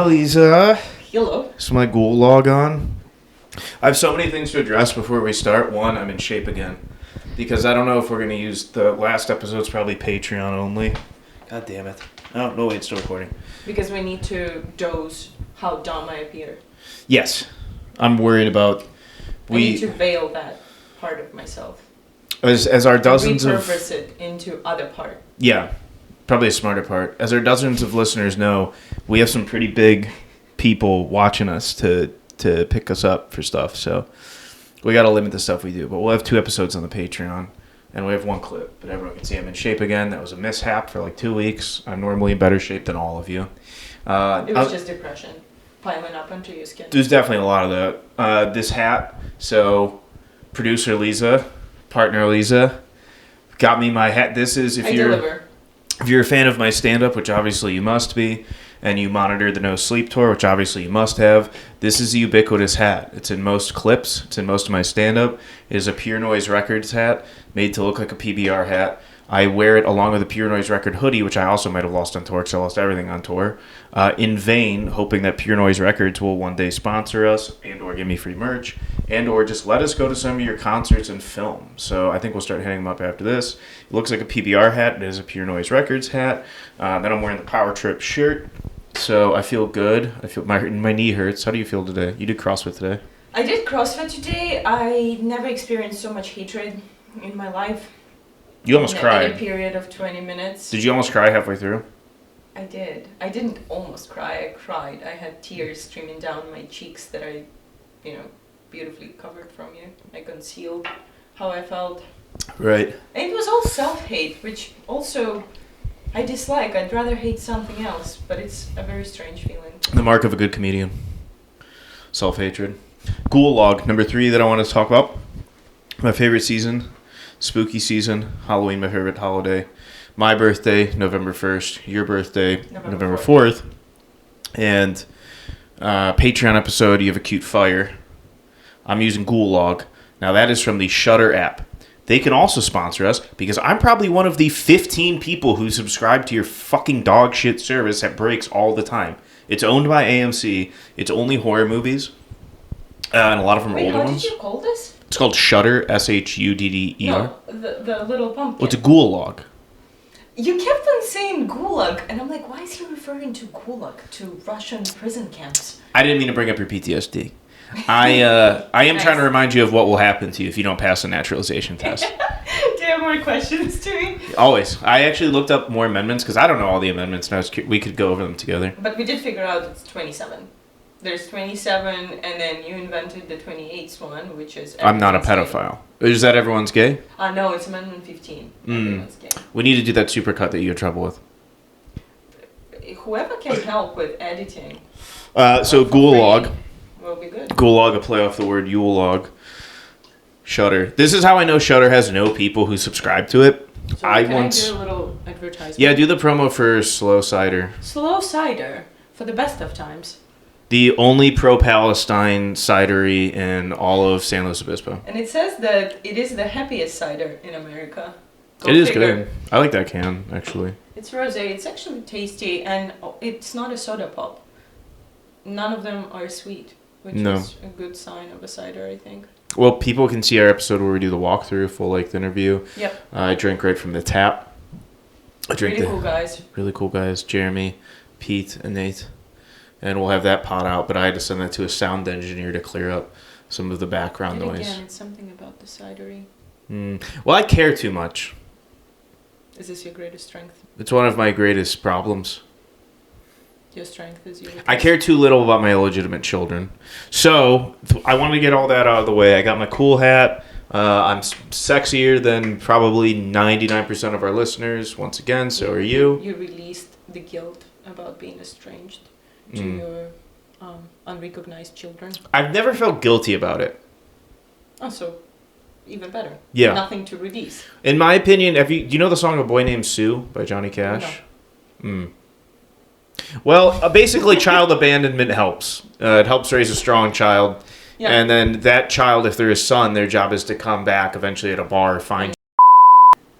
Liza. Hello. Is my Google log on? I have so many things to address before we start. One, I'm in shape again. Because I don't know if we're going to use the last episode's probably Patreon only. God damn it. Oh, no way, it's still recording. Because we need to dose how dumb I appear. Yes. I'm worried about... I need to veil that part of myself. As our dozens of... repurpose it into other part. Yeah. Probably a smarter part. As our dozens of listeners know, we have some pretty big people watching us to pick us up for stuff, so we got to limit the stuff we do. But we'll have 2 episodes on the Patreon, and we have 1 clip. But everyone can see I'm in shape again. That was a mishap for like 2 weeks. I'm normally in better shape than all of you. It was just depression piling up onto your skin. There's definitely a lot of that. This hat, so producer Liza, partner Liza, got me my hat. This is I deliver. If you're a fan of my stand-up, which obviously you must be, and you monitor the No Sleep Tour, which obviously you must have, this is a ubiquitous hat. It's in most clips. It's in most of my stand-up. It is a Pure Noise Records hat, made to look like a PBR hat. I wear it along with a Pure Noise Record hoodie, which I also might have lost on tour because I lost everything on tour, in vain, hoping that Pure Noise Records will one day sponsor us and or give me free merch and or just let us go to some of your concerts and film. So I think we'll start hitting them up after this. It looks like a PBR hat. It is a Pure Noise Records hat. Then I'm wearing the Power Trip shirt. So I feel good. I feel my knee hurts. How do you feel today? You did CrossFit today. I did CrossFit today. I never experienced so much hatred in my life. You almost cried. In a period of 20 minutes. Did you almost cry halfway through? I did. I didn't almost cry. I cried. I had tears streaming down my cheeks that I, beautifully covered from you. I concealed how I felt. Right. And it was all self-hate, which also I dislike. I'd rather hate something else, but it's a very strange feeling. The mark of a good comedian. Self-hatred. Ghoul log number 3 that I want to talk about. My favorite season. Spooky season. Halloween, my favorite holiday. My birthday, November 1st. Your birthday, November 4th. And Patreon episode, you have a cute fire. I'm using Ghoul log. Now that is from the Shudder app. They can also sponsor us because I'm probably one of the 15 people who subscribe to your fucking dog shit service that breaks all the time. It's owned by AMC. It's only horror movies. And a lot of them are older ones. What did you call this? It's called Shudder, Shudder. No, the little pumpkin. Well, it's a Ghoul log. You kept on saying gulag, and I'm like, why is he referring to gulag, to Russian prison camps? I didn't mean to bring up your PTSD. I am Nice. trying to remind you of what will happen to you if you don't pass the naturalization test. Do you have more questions to me? Always. I actually looked up more amendments because I don't know all the amendments, and we could go over them together. But we did figure out it's 27. There's 27, and then you invented the 28th one, which is... I'm not a pedophile. Is that everyone's gay? No, it's Amendment 15. Everyone's gay. We need to do that supercut that you had trouble with. Whoever can help with editing... So Ghoul log. Will be good. Ghoul log, a play off the word Yule log. Shudder. This is how I know Shudder has no people who subscribe to it. So can I do a little advertisement? Yeah, do the promo for Slow Cider. Slow cider for the best of times. The only pro-Palestine cidery in all of San Luis Obispo. And it says that it is the happiest cider in America. It is good. I like that can, actually. It's rosé. It's actually tasty, and it's not a soda pop. None of them are sweet, which is a good sign of a cider, I think. Well, people can see our episode where we do the walkthrough, full-length interview. Yep. I drink right from the tap. Really cool guys. Really cool guys. Jeremy, Pete, and Nate. And we'll have that pot out, but I had to send that to a sound engineer to clear up some of the background noise. Again, it's something about the cidery. Well, I care too much. Is this your greatest strength? It's one of my greatest problems. Your strength is your... I care too little about my illegitimate children. So, I wanted to get all that out of the way. I got my cool hat. I'm sexier than probably 99% of our listeners. Once again, so are you. You released the guilt about being estranged to your unrecognized children. I've never felt guilty about it. Oh, so even better. Yeah. Nothing to release. In my opinion, do you know the song A Boy Named Sue by Johnny Cash? No. Well, basically child abandonment helps. It helps raise a strong child. Yeah. And then that child, if they're a son, their job is to come back eventually at a bar, find...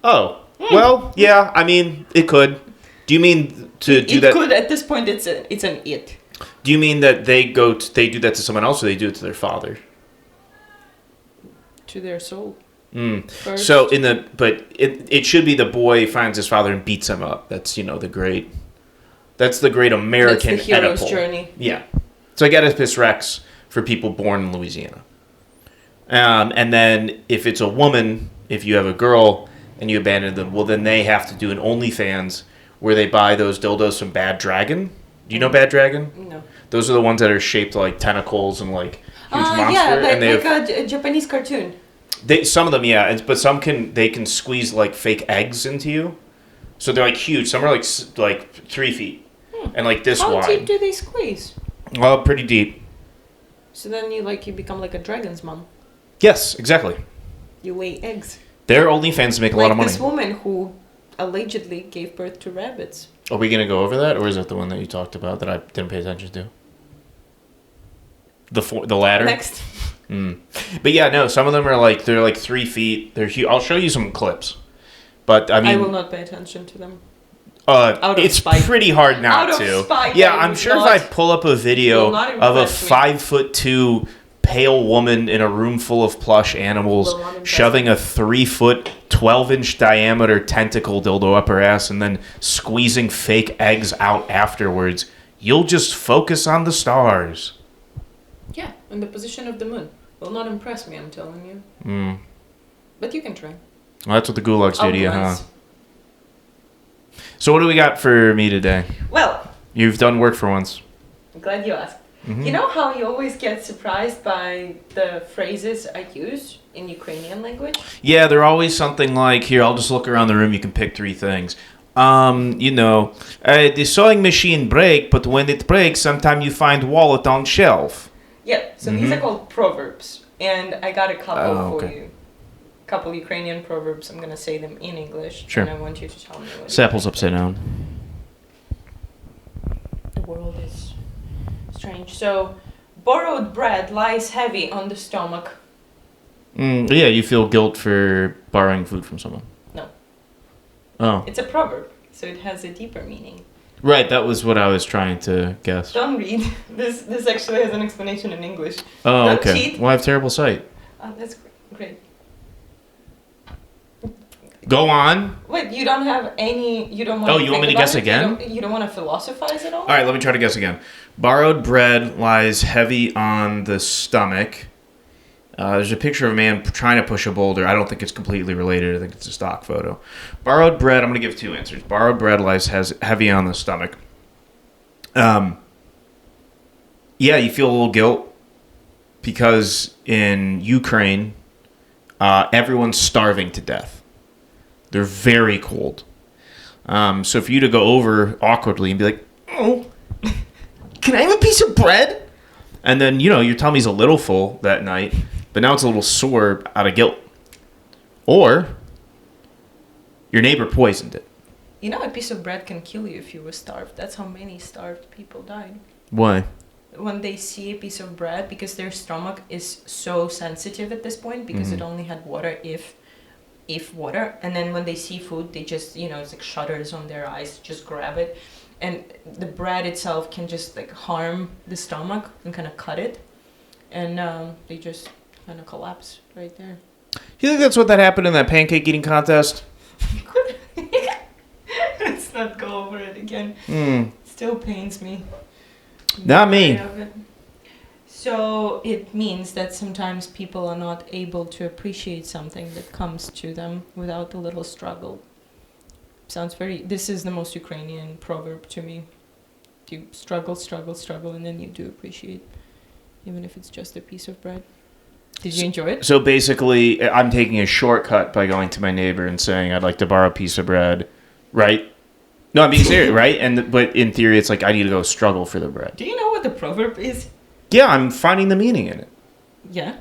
Oh, Well, yeah, I mean, it could. Do you mean to do that? It could. At this point, it's an it. Do you mean that they do that to someone else, or they do it to their father? To their soul. First. So it should be the boy finds his father and beats him up. That's the great American That's the hero's Oedipal journey. Yeah. So Oedipus Rex for people born in Louisiana. And then if it's a woman, if you have a girl and you abandon them, well then they have to do an OnlyFans where they buy those dildos from Bad Dragon. Do you know Bad Dragon? No. Those are the ones that are shaped like tentacles and like huge monster. Yeah, and they like a Japanese cartoon. Some of them, yeah, but some they can squeeze like fake eggs into you, so they're like huge. Some are like 3 feet, and like this wide. How deep do they squeeze? Well, pretty deep. So then you become like a dragon's mom. Yes, exactly. You lay eggs. Their OnlyFans make a lot of money. Like this woman who allegedly gave birth to rabbits. Are we gonna go over that, or is it the one that you talked about that I didn't pay attention to? The ladder. Next. But yeah, no. Some of them are they're like 3 feet. They're huge. I'll show you some clips. But I mean, I will not pay attention to them. It's spite. pretty hard not out to. Of spite, yeah, I'm sure if I pull up a video of a 5'2" pale woman in a room full of plush animals shoving a 3 foot 12-inch diameter tentacle dildo up her ass and then squeezing fake eggs out afterwards, you'll just focus on the stars. Yeah, and the position of the moon will not impress me, I'm telling you. But you can try. Well, that's what the gulags do to you, huh? So what do we got for me today? Well, you've done work for once. I'm glad you asked. You know how you always get surprised by the phrases I use in Ukrainian language? Yeah, they're always something like, here, I'll just look around the room, you can pick 3 things. The sewing machine break, but when it breaks, sometimes you find wallet on shelf. Yeah, so these are called proverbs, and I got a couple for you. Couple Ukrainian proverbs. I'm going to say them in English, and I want you to tell me what Sapple's upside down. The world is strange. So, borrowed bread lies heavy on the stomach. Yeah, you feel guilt for borrowing food from someone. No. Oh. It's a proverb, so it has a deeper meaning. Right, that was what I was trying to guess. Don't read. This actually has an explanation in English. Oh, Don't okay. cheat. Well, I have terrible sight. Oh, that's great. Go on. Wait, you don't have any... You don't want. Oh, you want me to guess again? You don't want to philosophize at all? All right, let me try to guess again. Borrowed bread lies heavy on the stomach. There's a picture of a man trying to push a boulder. I don't think it's completely related. I think it's a stock photo. Borrowed bread, I'm going to give 2 answers. Borrowed bread lies heavy on the stomach. Yeah, you feel a little guilt because in Ukraine, everyone's starving to death. They're very cold. So for you to go over awkwardly and be like, oh, can I have a piece of bread? And then, your tummy's a little full that night, but now it's a little sore out of guilt. Or your neighbor poisoned it. A piece of bread can kill you if you were starved. That's how many starved people died. Why? When they see a piece of bread, because their stomach is so sensitive at this point, because it only had water if water. And then when they see food, they just, it's like shutters on their eyes, just grab it. And the bread itself can just harm the stomach and kind of cut it. And they just kind of collapse right there. You think that's what that happened in that pancake eating contest? Let's not go over it again. Still pains me. Not me. So it means that sometimes people are not able to appreciate something that comes to them without a little struggle. This is the most Ukrainian proverb to me. You struggle, and then you do appreciate, even if it's just a piece of bread. Did you enjoy it? So basically, I'm taking a shortcut by going to my neighbor and saying, I'd like to borrow a piece of bread, right? No, I'm being serious, right? But in theory, it's like I need to go struggle for the bread. Do you know what the proverb is? Yeah, I'm finding the meaning in it. Yeah?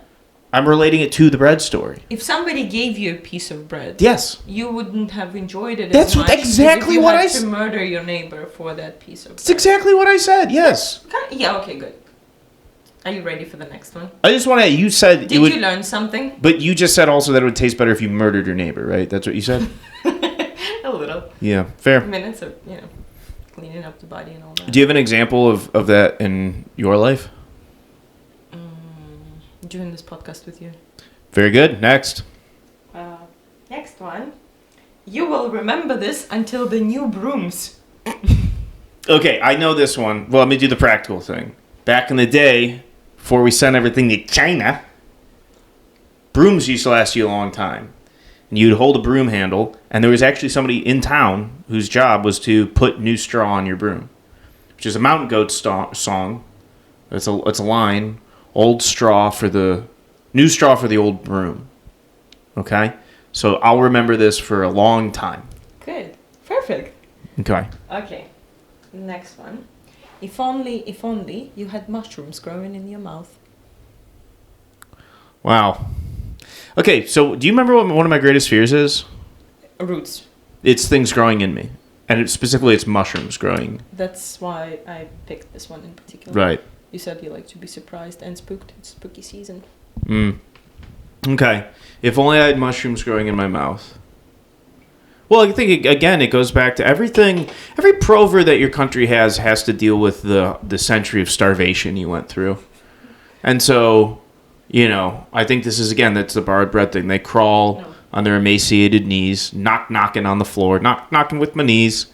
I'm relating it to the bread story. If somebody gave you a piece of bread, yes, you wouldn't have enjoyed it That's as much exactly if you what had I to murder your neighbor for that piece of bread. That's exactly what I said, yes. Yeah, okay, good. Are you ready for the next one? I just want to, you said... Did you learn something? But you just said also that it would taste better if you murdered your neighbor, right? That's what you said? So Yeah, fair. minutes of, cleaning up the body and all that. Do you have an example of that in your life? Doing this podcast with you. Very good. Next. Next one. You will remember this until the new brooms. Okay, I know this one. Well, let me do the practical thing. Back in the day, before we sent everything to China, brooms used to last you a long time. And you'd hold a broom handle, and there was actually somebody in town whose job was to put new straw on your broom, which is a Mountain Goat song. It's a line. Old straw for the... New straw for the old broom. Okay? So I'll remember this for a long time. Good. Perfect. Okay. Okay. Next one. If only you had mushrooms growing in your mouth. Wow. Okay, so do you remember what one of my greatest fears is? Roots. It's things growing in me. And specifically, it's mushrooms growing. That's why I picked this one in particular. Right. You said you like to be surprised and spooked. It's spooky season. Okay. If only I had mushrooms growing in my mouth. Well, I think, again, it goes back to everything. Every proverb that your country has to deal with the century of starvation you went through. And so, I think this is, again, that's the borrowed bread thing. They crawl on their emaciated knees, knocking on the floor, knocking with my knees.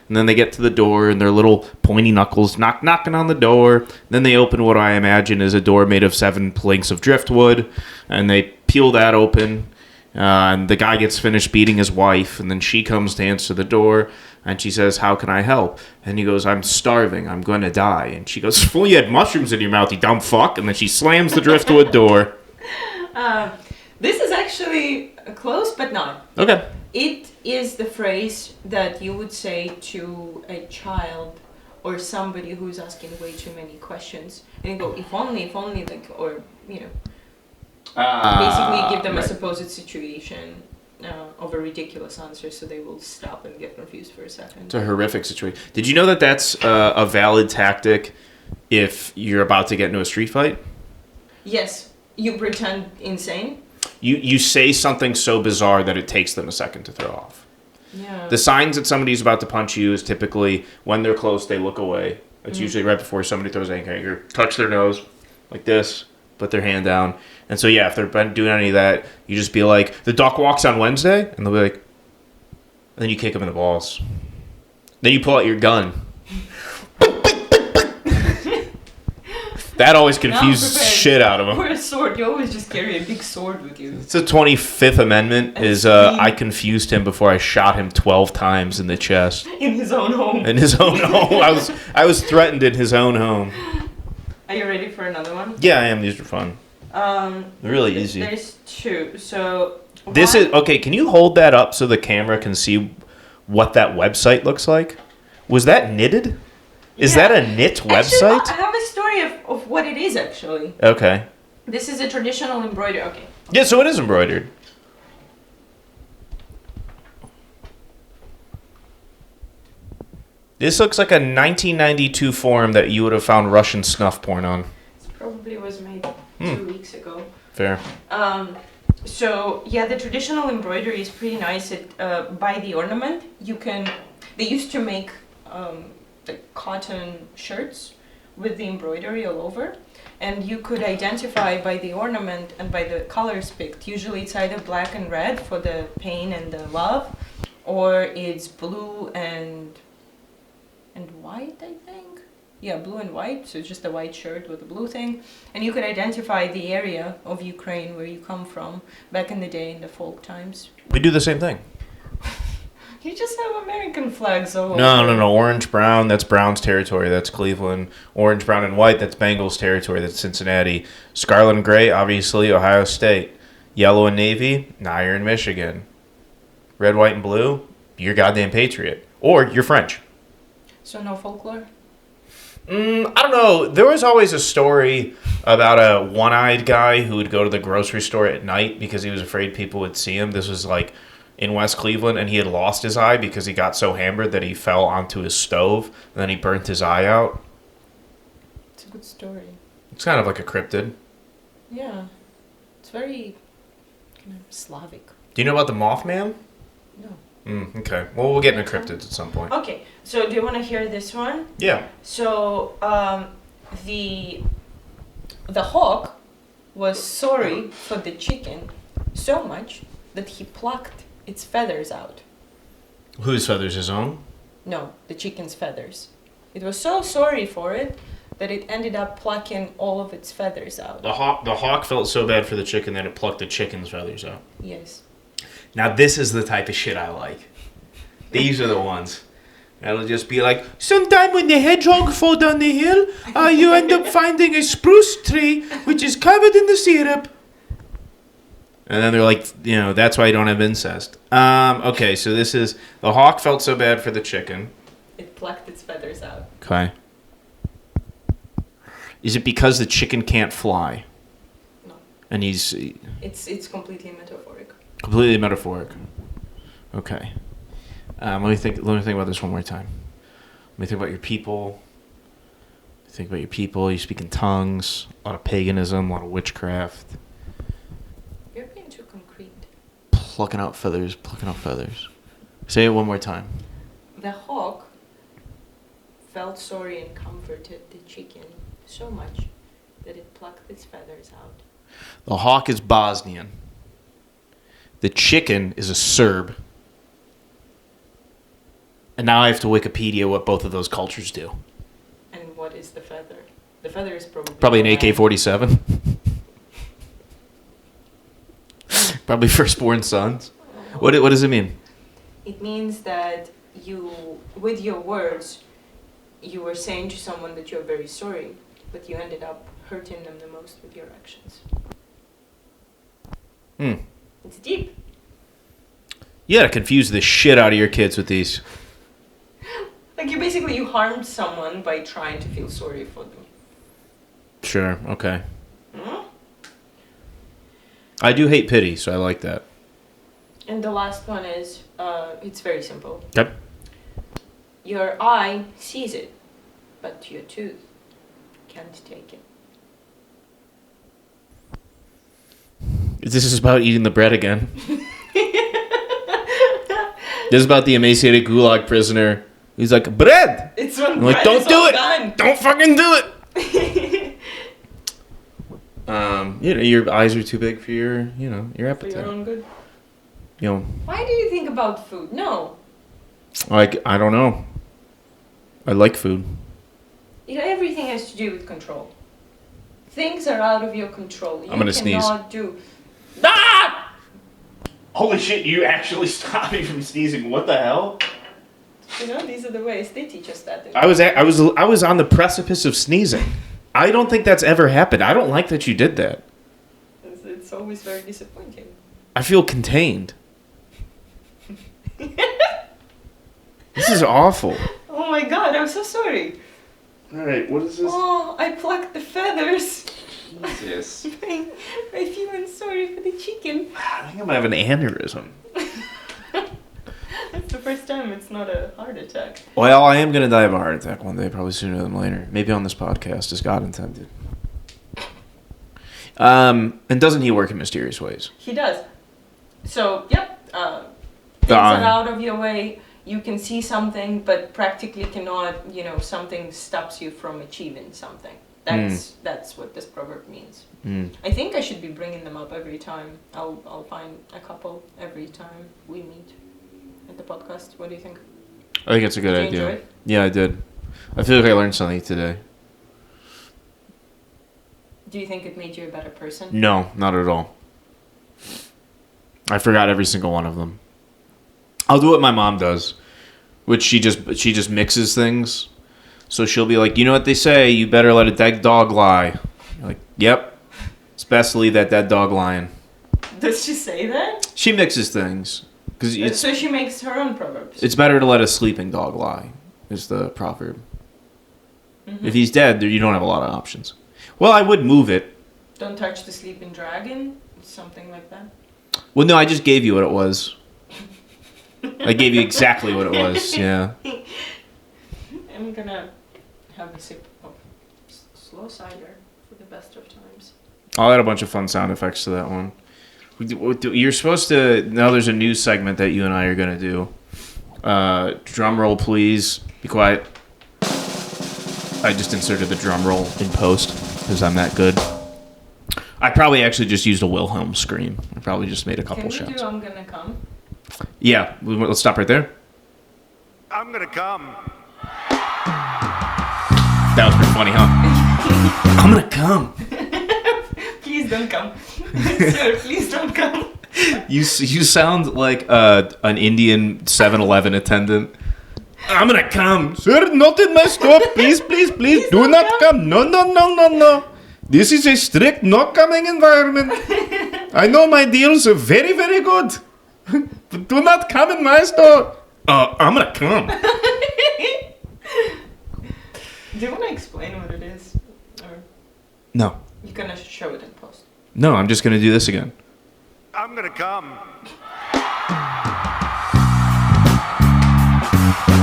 And then they get to the door and their little pointy knuckles knocking on the door. Then they open what I imagine is a door made of 7 planks of driftwood. And they peel that open. And the guy gets finished beating his wife. And then she comes to answer the door. And she says, "How can I help?" And he goes, "I'm starving. I'm going to die." And she goes, "Well, you had mushrooms in your mouth, you dumb fuck." And then she slams the driftwood door. This is actually close, but not. Okay. It is the phrase that you would say to a child or somebody who's asking way too many questions. And you go, if only, like, or, basically give them a supposed situation of a ridiculous answer so they will stop and get confused for a second. It's a horrific situation. Did you know that that's a valid tactic if you're about to get into a street fight? Yes. You pretend insane. You say something so bizarre that it takes them a second to throw off. Yeah. The signs that somebody's about to punch you is typically when they're close, they look away. It's usually right before somebody throws anger. Touch their nose like this, put their hand down. And so, yeah, if they're doing any of that, you just be like, "The duck walks on Wednesday?" And they'll be like, and then you kick them in the balls. Then you pull out your gun. That always confuses the shit out of them. Or a sword. You always just carry a big sword with you. It's the 25th Amendment I confused him before I shot him 12 times in the chest. In his own home. In his own home. I was threatened in his own home. Are you ready for another one? Yeah, I am. These are fun. They're really easy. There's 2. So this is okay. Can you hold that up so the camera can see what that website looks like? Was that knitted? Is that a knit website? Actually, I have a story of what it is, actually. Okay. This is a traditional embroidery. Okay. Yeah, so it is embroidered. This looks like a 1992 forum that you would have found Russian snuff porn on. This probably was made 2 weeks ago. Fair. So, yeah, the traditional embroidery is pretty nice. By the ornament, they used to make the cotton shirts with the embroidery all over, and you could identify by the ornament and by the colors picked. Usually it's either black and red for the pain and the love, or it's blue and white, I think. Yeah, blue and white, so it's just a white shirt with a blue thing. And you could identify the area of Ukraine where you come from back in the day in the folk times. We do the same thing. You just have American flags all over. No. Orange, brown, that's Browns territory. That's Cleveland. Orange, brown, and white, that's Bengals territory. That's Cincinnati. Scarlet and gray, obviously, Ohio State. Yellow and navy, now you're in Michigan. Red, white, and blue, you're goddamn Patriot. Or you're French. So no folklore? I don't know. There was always a story about a one-eyed guy who would go to the grocery store at night because he was afraid people would see him. This was like in West Cleveland, and he had lost his eye because he got so hammered that he fell onto his stove, and then he burnt his eye out. It's a good story. It's kind of like a cryptid. Yeah. It's very kind of Slavic. Do you know about the Mothman? No. Okay. Well, we'll get into cryptids at some point. Okay, so do you want to hear this one? Yeah. So the hawk was sorry for the chicken so much that he plucked its feathers out. Whose feathers? His own? No, the chicken's feathers. It was so sorry for it that it ended up plucking all of its feathers out. The hawk felt so bad for the chicken that it plucked the chicken's feathers out. Yes. Now this is the type of shit I like. These are the ones. That'll just be like, sometime when the hedgehog fall down the hill, you end up finding a spruce tree which is covered in the syrup. And then they're like, that's why you don't have incest. Okay, so this is, the hawk felt so bad for the chicken. It plucked its feathers out. Okay. Is it because the chicken can't fly? No. And he's... It's completely metaphoric. Completely metaphoric. Okay. Let me think about this one more time. Let me think about your people. You speak in tongues. A lot of paganism. A lot of witchcraft. You're being too concrete. Plucking out feathers. Say it one more time. The hawk felt sorry and comforted the chicken so much that it plucked its feathers out. The hawk is Bosnian. The chicken is a Serb. And now I have to Wikipedia what both of those cultures do. And what is the feather? The feather is probably an AK-47. Probably firstborn sons. What does it mean? It means that you, with your words, you were saying to someone that you're very sorry, but you ended up hurting them the most with your actions. It's deep. You gotta confuse the shit out of your kids with these. Like you harmed someone by trying to feel sorry for them. Sure, okay. Hmm? I do hate pity, so I like that. And the last one is, it's very simple. Yep. Your eye sees it, but your tooth can't take it. This is about eating the bread again. This is about the emaciated gulag prisoner. He's like, bread! It's when I'm like, don't do it! Done. Don't fucking do it! Your eyes are too big for your appetite. For your own good. Why do you think about food? No. Like, I don't know. I like food. Everything has to do with control. Things are out of your control. I'm gonna sneeze. Do. Ah! Holy shit! You actually stopped me from sneezing. What the hell? These are the ways they teach us that. I was on the precipice of sneezing. I don't think that's ever happened. I don't like that you did that. It's always very disappointing. I feel contained. This is awful. Oh my god, I'm so sorry. Alright, what is this? Oh, I plucked the feathers. Jesus. by feeling sorry for the chicken. I think I'm gonna have an aneurysm. That's the first time it's not a heart attack. Well, I am gonna die of a heart attack one day, probably sooner than later. Maybe on this podcast, as God intended. And doesn't he work in mysterious ways? He does. So, yep. Things are out of your way. You can see something, but practically cannot, something stops you from achieving something. That's what this proverb means. I think I should be bringing them up every time. I'll find a couple every time we meet at the podcast. What do you think? I think it's a good idea. Did you enjoy it? Yeah, I did. I feel like I learned something today. Do you think it made you a better person? No, not at all. I forgot every single one of them. I'll do what my mom does, which she just mixes things. So she'll be like, you know what they say, you better let a dead dog lie. You're like, yep, it's best to leave that dead dog lying. Does she say that? She mixes things. So she makes her own proverbs. It's better to let a sleeping dog lie, is the proverb. Mm-hmm. If he's dead, you don't have a lot of options. Well, I would move it. Don't touch the sleeping dragon, something like that. Well, no, I just gave you what it was. I gave you exactly what it was, yeah. I'm gonna have a sip of slow cider for the best of times. I'll add a bunch of fun sound effects to that one. You're supposed to... Now there's a news segment that you and I are going to do. Drum roll, please. Be quiet. I just inserted the drum roll in post because I'm that good. I probably actually just used a Wilhelm scream. I probably just made a couple shots. Can you do I'm gonna come? Yeah, let's stop right there. I'm gonna come. That was pretty funny, huh? I'm gonna come. Please don't come. Sir, please don't come. You sound like an Indian 7-Eleven attendant. I'm gonna come. Sir, not in my store. Please, please, please, do not come. No, no, no, no, no. This is a strict not coming environment. I know my deals are very, very good. But do not come in my store. I'm gonna come. Do you want to explain what it is? Or No. you're gonna show it in post? No, I'm just gonna do this again. I'm gonna come.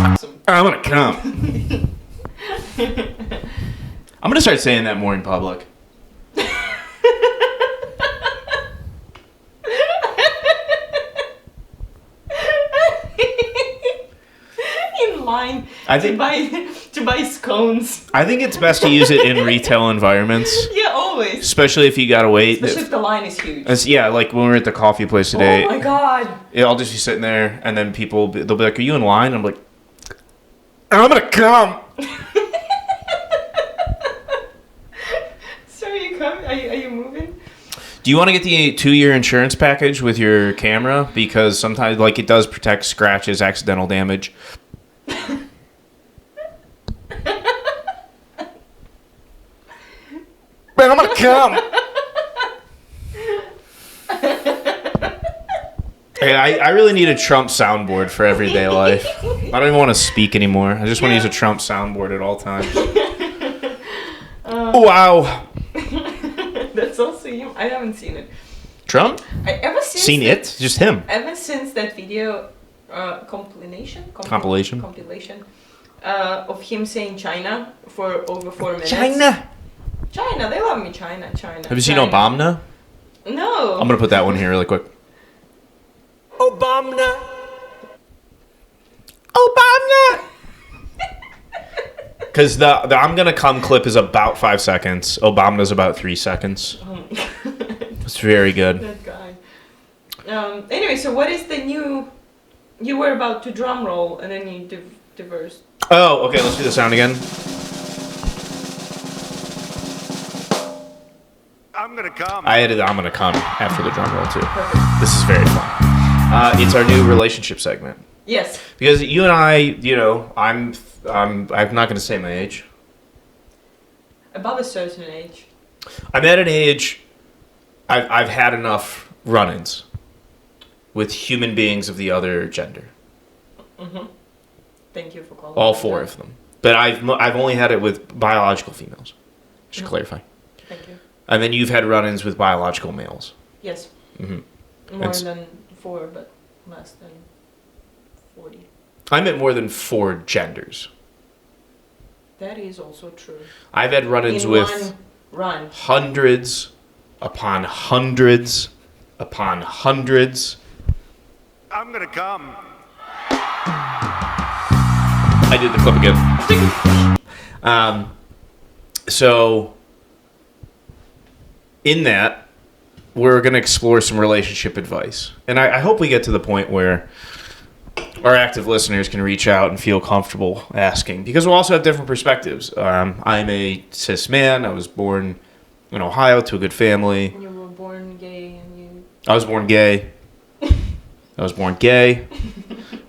Awesome. I'm gonna come. I'm gonna start saying that more in public. In line I think- to buy scones. I think it's best to use it in retail environments, Yeah, always. especially if you gotta wait. Especially if the line is huge. Yeah, like when we were at the coffee place today. Oh my god. I'll just be sitting there, and then they'll be like, "Are you in line?" I'm like, "I'm gonna come." So you come? Are you moving? Do you want to get the 2-year insurance package with your camera? Because sometimes, like, it does protect scratches, accidental damage. Man, I'm gonna come. Hey, I really need a Trump soundboard for everyday life. I don't even want to speak anymore. I just want to use a Trump soundboard at all times. Wow. That's also you. I haven't seen it. Trump? Ever since Seen it? Just him. Ever since that video compilation of him saying China for over 4 minutes. China, they love me. China. Have you seen Obama? No. I'm gonna put that one here really quick. Obama. Because the I'm gonna come clip is about 5 seconds. Obama's about 3 seconds. Oh my god. It's very good. That guy. Anyway, so what is the new? You were about to drum roll and then you diverse. Oh, okay. Let's do the sound again. I'm gonna come. I added I'm gonna come after the drum roll too. Perfect. This is very fun. It's our new relationship segment. Yes. Because you and I, you know, I'm not gonna say my age. Above a certain age. I'm at an age. I've had enough run-ins with human beings of the other gender. Mm-hmm. Thank you for calling. All 4 of them. But I've only had it with biological females. Just to clarify. Thank you. And then you've had run-ins with biological males. Yes. Mm-hmm. More than 4, but less than 40. I meant more than 4 genders. That is also true. I've had run-ins In with one run. hundreds upon hundreds upon hundreds. I'm gonna come. I did the clip again. So, in that, we're going to explore some relationship advice. And I hope we get to the point where our active listeners can reach out and feel comfortable asking. Because we'll also have different perspectives. I'm a cis man. I was born in Ohio to a good family. You were born gay and you... I was born gay.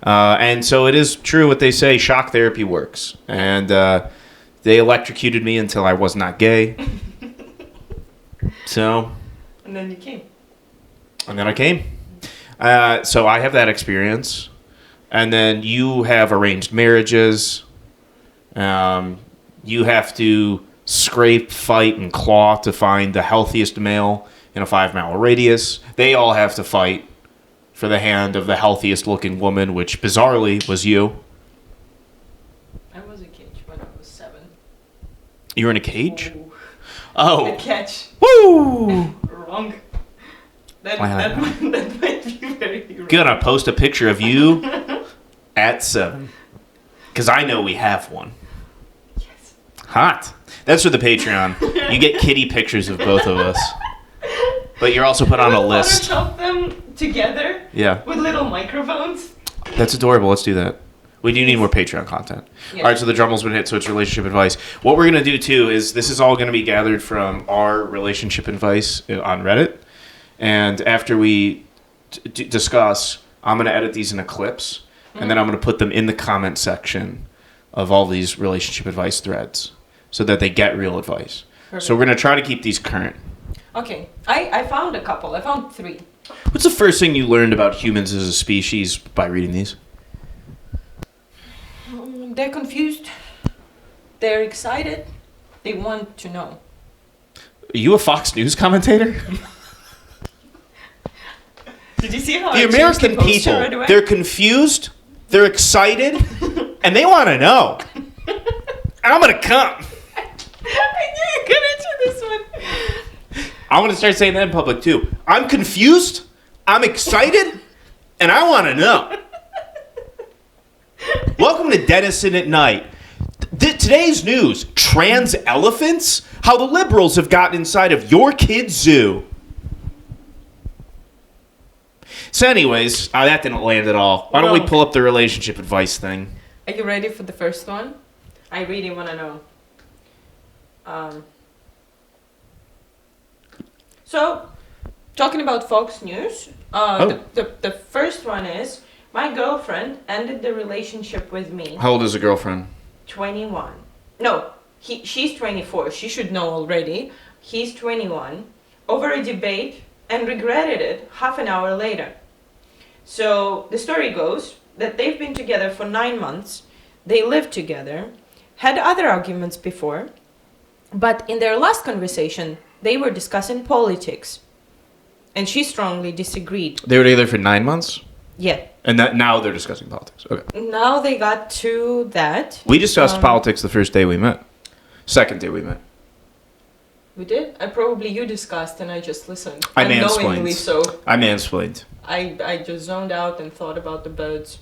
And so it is true what they say, shock therapy works. And they electrocuted me until I was not gay. So... And then you came. And then I came. So I have that experience. And then you have arranged marriages. You have to scrape, fight, and claw to find the healthiest male in a 5-mile radius. They all have to fight for the hand of the healthiest looking woman, which bizarrely was you. I was a cage when I was 7. You were in a cage? Ooh. Oh. A catch. Woo! Wrong. That Wow. might be very wrong. Gonna post a picture of you At 7. Because I know we have one. Yes. Hot. That's for the Patreon. You get kitty pictures of both of us. But you're also put on a list. Photoshop them together. Yeah. With little microphones. That's adorable. Let's do that. We do need more Patreon content. Yeah. All right, so the drum roll's been hit, so it's relationship advice. What we're going to do, too, is this is all going to be gathered from our relationship advice on Reddit. And after we discuss, I'm going to edit these into clips, and then I'm going to put them in the comment section of all these relationship advice threads so that they get real advice. Perfect. So we're going to try to keep these current. Okay. I found a couple. I found 3. What's the first thing you learned about humans as a species by reading these? They're confused. They're excited. They want to know. Are you a Fox News commentator? Did you see how the American people, right, they're confused, they're excited, and they want to know. And I'm going to come. I knew you were going to do this one. I want to start saying that in public, too. I'm confused, I'm excited, and I want to know. Welcome to Dennison at Night. Today's news, trans elephants? How the liberals have gotten inside of your kid's zoo. So anyways, that didn't land at all. Why don't we pull up the relationship advice thing? Are you ready for the first one? I really want to know. So, talking about Fox News, the first one is, my girlfriend ended the relationship with me. How old is the girlfriend? 21. No, she's 24. She should know already. He's 21. Over a debate and regretted it half an hour later. So the story goes that they've been together for 9 months. They lived together, had other arguments before, but in their last conversation, they were discussing politics. And she strongly disagreed. They were together for 9 months? Yeah. And that now they're discussing politics. Okay. Now they got to that. We discussed politics the first day we met. Second day we met. We did? You discussed and I just listened. I Unknowingly mansplained. so. I mansplained. I just zoned out and thought about the birds.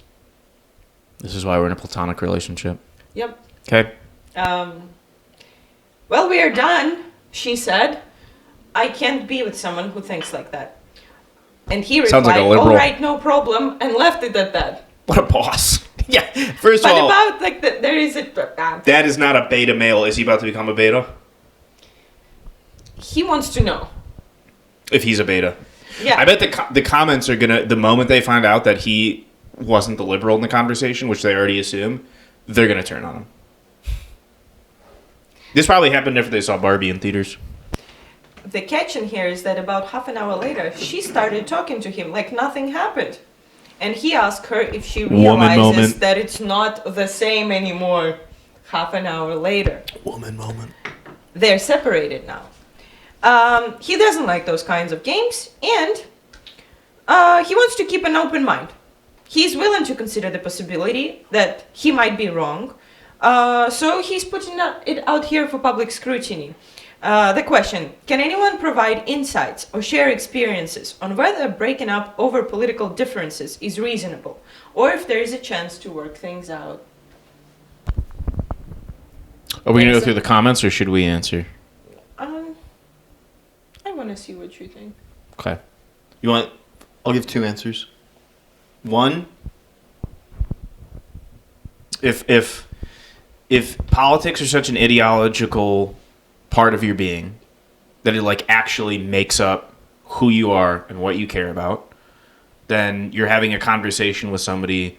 This is why we're in a platonic relationship. Yep. Okay. Well, we are done, she said. I can't be with someone who thinks like that. And he replied, sounds like a liberal. All right, no problem, and left it at that. What a boss. Yeah, first of all. But about, there is a... That is not a beta male. Is he about to become a beta? He wants to know. If he's a beta. Yeah. I bet the comments are going to, the moment they find out that he wasn't the liberal in the conversation, which they already assume, they're going to turn on him. This probably happened after they saw Barbie in theaters. The catch in here is that about half an hour later, she started talking to him like nothing happened. And he asked her if she realizes that it's not the same anymore half an hour later. Woman moment. They're separated now. He doesn't like those kinds of games, and he wants to keep an open mind. He's willing to consider the possibility that he might be wrong, so he's putting it out here for public scrutiny. The question, can anyone provide insights or share experiences on whether breaking up over political differences is reasonable, or if there is a chance to work things out? Are we going to go through the comments, or should we answer? I want to see what you think. Okay. I'll give 2 answers. One, if politics are such an ideological part of your being that it actually makes up who you are and what you care about, then you're having a conversation with somebody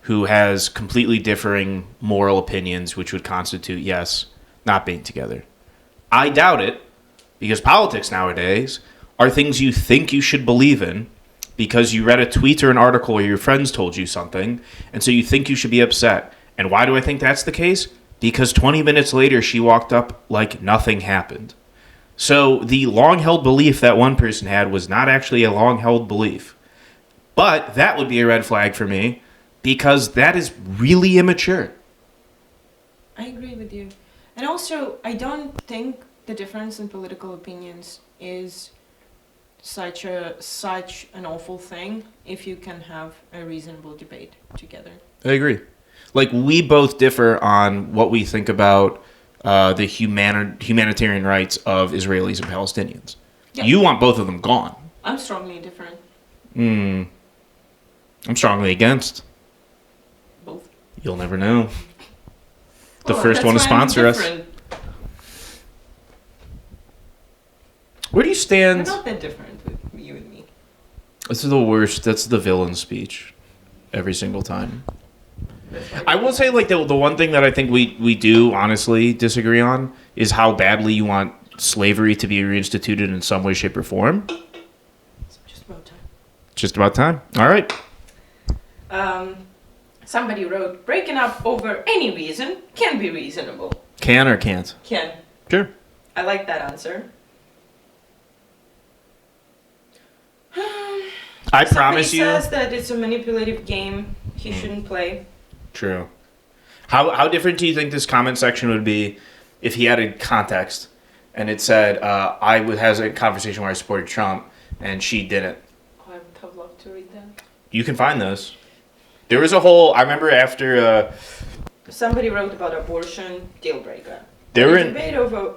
who has completely differing moral opinions, which would constitute, yes, not being together. I doubt it, because politics nowadays are things you think you should believe in because you read a tweet or an article or your friends told you something, and so you think you should be upset. And why do I think that's the case? Because 20 minutes later, she walked up like nothing happened. So the long-held belief that one person had was not actually a long-held belief. But that would be a red flag for me, because that is really immature. I agree with you. And also, I don't think the difference in political opinions is such an awful thing if you can have a reasonable debate together. I agree. Like, we both differ on what we think about the humanitarian rights of Israelis and Palestinians. Yeah. You want both of them gone. I'm strongly indifferent. I'm strongly against. Both. You'll never know. The first one to sponsor us. Where do you stand? We're not that different with you and me. This is the worst. That's the villain speech. Every single time. I will say, like, the one thing that I think we do honestly disagree on is how badly you want slavery to be reinstituted in some way, shape, or form. It's just about time. Just about time. All right. Somebody wrote, breaking up over any reason can be reasonable. Can or can't? Can. Sure. I like that answer. I promise you. Somebody says that it's a manipulative game he shouldn't play. True. How different do you think this comment section would be if he added context and it said, has a conversation where I supported Trump and she didn't? Oh, I would have loved to read that. You can find those. There was a whole, I remember after... Somebody wrote about abortion, deal breaker. There were debate over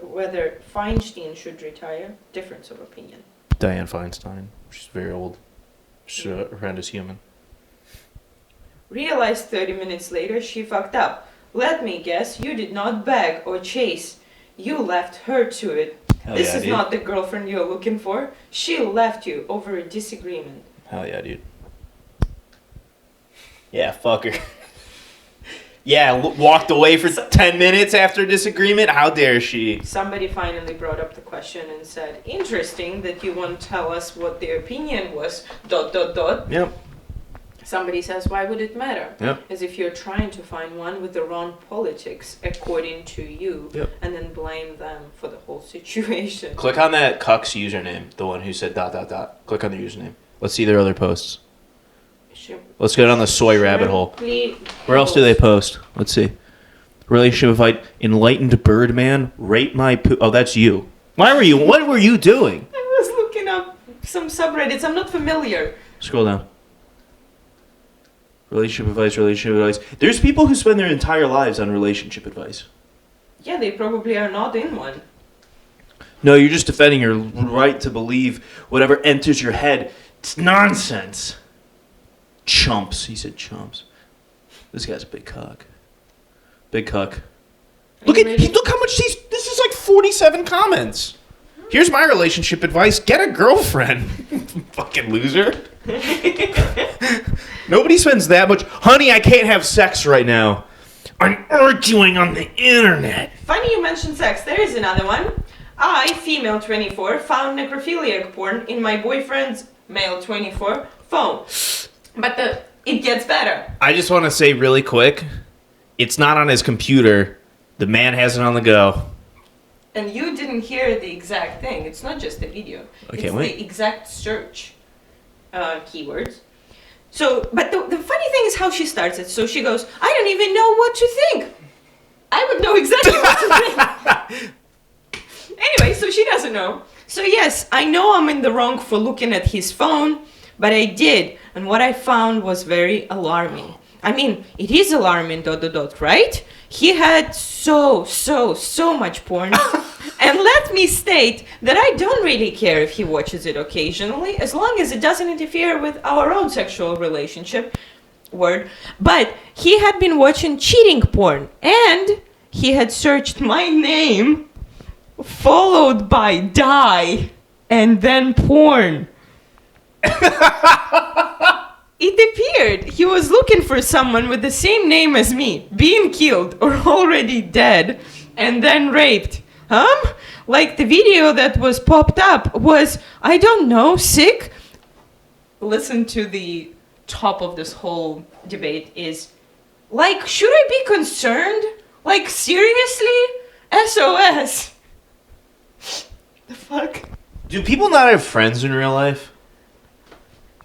whether Feinstein should retire. Difference of opinion. Dianne Feinstein. She's very old. She's a horrendous human. Realized 30 minutes later she fucked up. Let me guess, you did not beg or chase. You left her to it. Hell this yeah, is dude. not the girlfriend you're looking for. She left you over a disagreement. Hell yeah, dude. Yeah, fuck her. Yeah, walked away for 10 minutes after disagreement? How dare she? Somebody finally brought up the question and said, interesting that you won't tell us what their opinion was, ... Yep. Somebody says, why would it matter? Yep. As if you're trying to find one with the wrong politics, according to you, yep. And then blame them for the whole situation. Click on that cuck's username, the one who said ... Click on the username. Let's see their other posts. Let's go down the soy rabbit hole. Where else do they post? Let's see. Relationship fight. Enlightened Birdman. Rate my poo. Oh, that's you. What were you doing? I was looking up some subreddits. I'm not familiar. Scroll down. Relationship advice. There's people who spend their entire lives on relationship advice. Yeah, they probably are not in one. No, you're just defending your right to believe whatever enters your head. It's nonsense. Chumps. He said chumps. This guy's a big cock. Big cuck. Look how much this is like 47 comments. Here's my relationship advice. Get a girlfriend. Fucking loser. Nobody spends that much. Honey, I can't have sex right now. I'm arguing on the internet. Funny you mentioned sex. There is another one. I, female 24, found necrophiliac porn in my boyfriend's, male 24, phone. But it gets better. I just want to say really quick, it's not on his computer. The man has it on the go. And you didn't hear the exact thing. It's not just the video. The exact search keywords. So, but the funny thing is how she starts it. So she goes, I don't even know what to think. I would know exactly what to think. Anyway, so she doesn't know. So yes, I know I'm in the wrong for looking at his phone, but I did. And what I found was very alarming. I mean, it is alarming, ... right? He had so much porn. And let me state that I don't really care if he watches it occasionally, as long as it doesn't interfere with our own sexual relationship. But he had been watching cheating porn, and he had searched my name, followed by die, and then porn. It appeared he was looking for someone with the same name as me, being killed or already dead, and then raped. Like the video that was popped up was, I don't know, sick? Listen to the top of this whole debate is, like, should I be concerned? Like, seriously? SOS. The fuck? Do people not have friends in real life?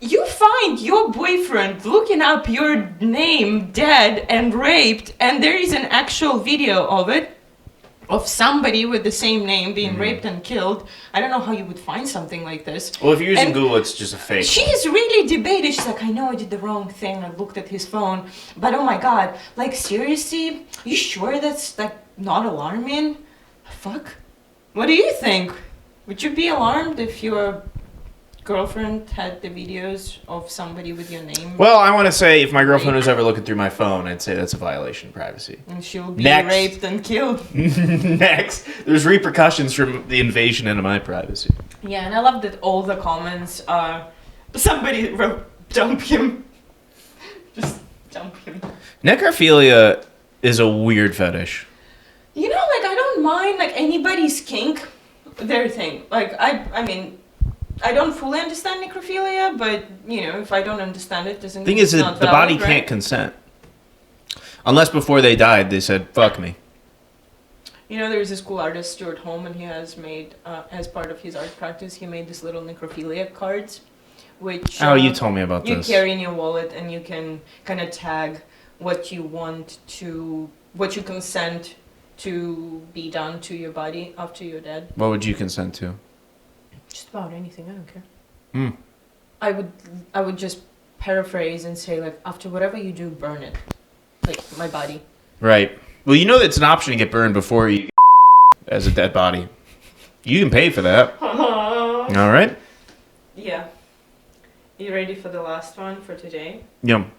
You find your boyfriend looking up your name dead and raped, and there is an actual video of it. of somebody with the same name being raped and killed. I don't know how you would find something like this. Well, if you're using And Google, it's just a fake. She's really debated. She's like, I know I did the wrong thing. I looked at his phone. But oh my God, like seriously? You sure that's like not alarming? Fuck. What do you think? Would you be alarmed if your girlfriend had the videos of somebody with your name? Well, I want to say if my girlfriend was ever looking through my phone, I'd say that's a violation of privacy. And she'll be Next. raped and killed. Next, there's repercussions from the invasion into my privacy. Yeah, and I love that all the comments are somebody wrote dump him. Just dump him. Necrophilia is a weird fetish. You know, like I don't mind like anybody's kink, their thing. Like I mean, I don't fully understand necrophilia, but you know, if I don't understand it, doesn't. Thing mean is, it's that not the valid, body right? can't consent. Unless before they died, they said, fuck me. You know, there's this cool artist, Stuart Home, and he has made, as part of his art practice, he made this little necrophilia cards, which You told me about you this. carry in your wallet, and you can kind of tag what you want to, what you consent to be done to your body after you're dead. What would you consent to? Just about anything, I don't care. Hmm. I would just paraphrase and say like, after whatever you do, burn it, like my body. Right. Well, you know it's an option to get burned before you get as a dead body. You can pay for that. All right? Yeah. You ready for the last one for today? Yum.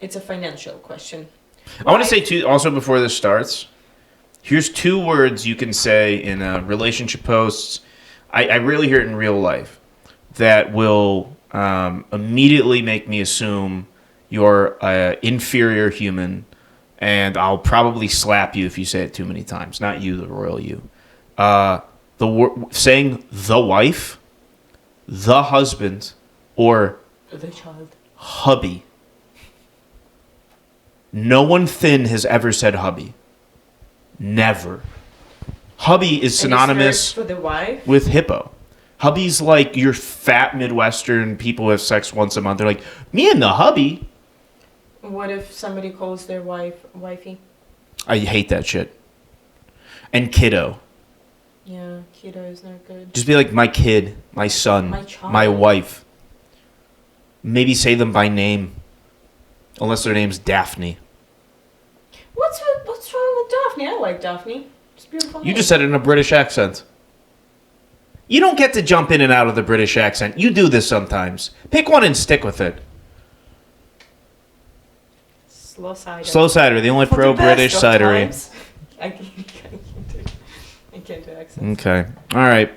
It's a financial question. I want to say, too, also before this starts, here's 2 words you can say in relationship posts. I rarely hear it in real life that will immediately make me assume you're an inferior human, and I'll probably slap you if you say it too many times. Not you, the royal you. Saying the wife, the husband, or The child. hubby. No one thin has ever said hubby. Never. Hubby is synonymous for the wife. with hippo. Hubby's like your fat Midwestern people who have sex once a month. They're like, me and the hubby. What if somebody calls their wife wifey? I hate that shit. And kiddo. Yeah, kiddo is not good. Just be like my kid, my son, My child. my wife. Maybe say them by name. Unless their name's Daphne. What's wrong with Daphne? I like Daphne. It's a beautiful. You name. just said it in a British accent. You don't get to jump in and out of the British accent. You do this sometimes. Pick one and stick with it. Slow cider. Slow cider, the only For the pro-British best of cidery. times. I can't do accents. Okay. All right.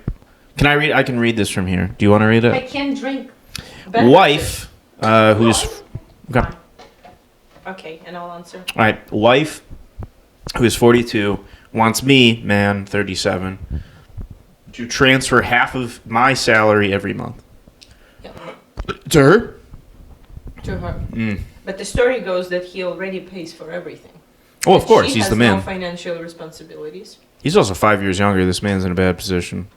Can I read? I can read this from here. Do you want to read I it? can't drink. Wife, who's... Okay. Fine. Okay, and I'll answer. All right. Wife, who is 42, wants me, man, 37, to transfer half of my salary every month. Yep. To her? To her. Mm. But the story goes that he already pays for everything. Oh, of course. She He's has the man. no financial responsibilities. He's also 5 years younger. This man's in a bad position.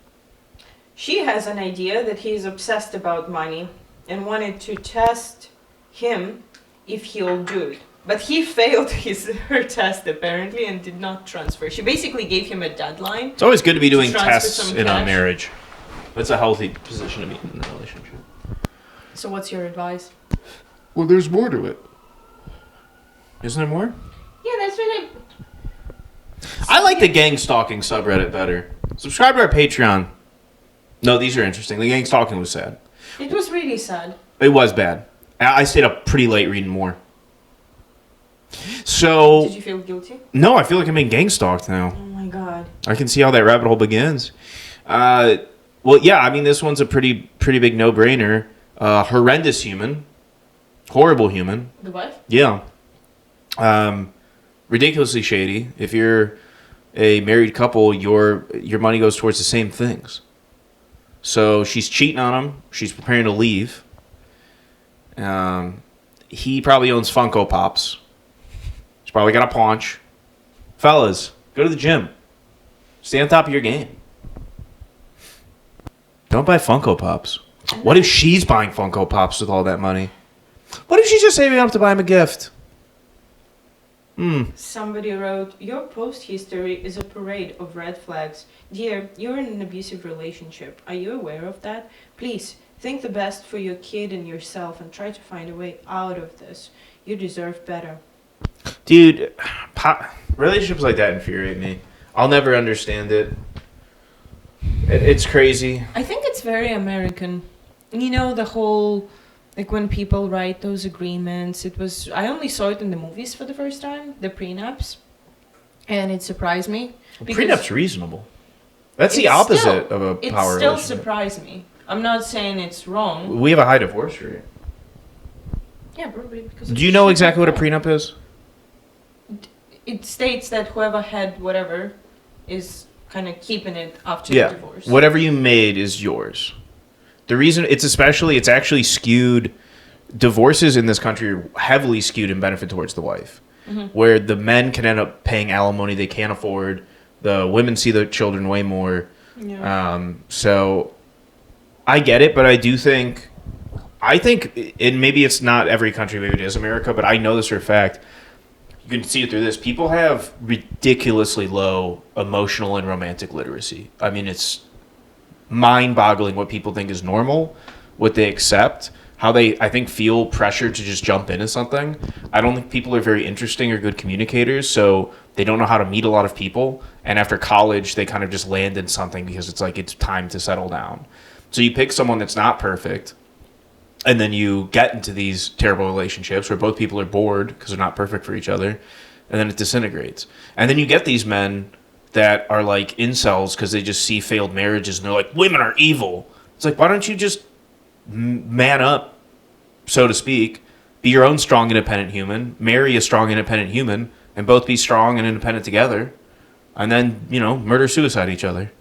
She has an idea that he's obsessed about money and wanted to test him if he'll do it. But he failed her test apparently and did not transfer. She basically gave him a deadline. It's always good to be doing transfer tests some in a cash. marriage. That's a healthy position to be in a relationship. So what's your advice? Well, there's more to it. Isn't there more? Yeah, that's really... I like the gang stalking subreddit better. Subscribe to our Patreon. No, these are interesting. The gang stalking was sad. It was really sad. It was bad. I stayed up pretty late reading more. So, Did you feel guilty? no, I feel like I'm being gang stalked now. Oh my god. I can see how that rabbit hole begins. Well, yeah, I mean, this one's a pretty big no-brainer. Horrendous human. Horrible human. The wife? Yeah. Ridiculously shady. If you're a married couple, your money goes towards the same things. So she's cheating on him. She's preparing to leave. He probably owns Funko Pops. He's probably got a paunch. Fellas, go to the gym. Stay on top of your game. Don't buy Funko Pops. What if she's buying Funko Pops with all that money? What if she's just saving up to buy him a gift? Somebody wrote, your post history is a parade of red flags. Dear, you're in an abusive relationship. Are you aware of that? Please, think the best for your kid and yourself and try to find a way out of this. You deserve better. Dude, relationships like that infuriate me. I'll never understand it. It's crazy. I think it's very American. You know, the whole, like when people write those agreements, I only saw it in the movies for the first time, the prenups, and it surprised me. Prenup's reasonable. That's the opposite of a power relationship. It still surprised me. I'm not saying it's wrong. We have a high divorce rate. Yeah, probably because. Do you know exactly what a prenup is? It states that whoever had whatever is kind of keeping it after the divorce. Whatever you made is yours. The reason it's actually skewed. Divorces in this country are heavily skewed in benefit towards the wife, where the men can end up paying alimony they can't afford. The women see the children way more. Yeah. So I get it, but I think, and maybe it's not every country, maybe it is America, but I know this for a fact. You can see it through this. People have ridiculously low emotional and romantic literacy. I mean, it's mind-boggling what people think is normal, what they accept, how they, I think, feel pressure to just jump into something. I don't think people are very interesting or good communicators, so they don't know how to meet a lot of people. And after college, they kind of just land in something because it's like it's time to settle down. So you pick someone that's not perfect, and then you get into these terrible relationships where both people are bored because they're not perfect for each other, and then it disintegrates. And then you get these men that are like incels because they just see failed marriages and they're like, women are evil. It's like, why don't you just man up, so to speak, be your own strong, independent human, marry a strong, independent human, and both be strong and independent together, and then, murder-suicide each other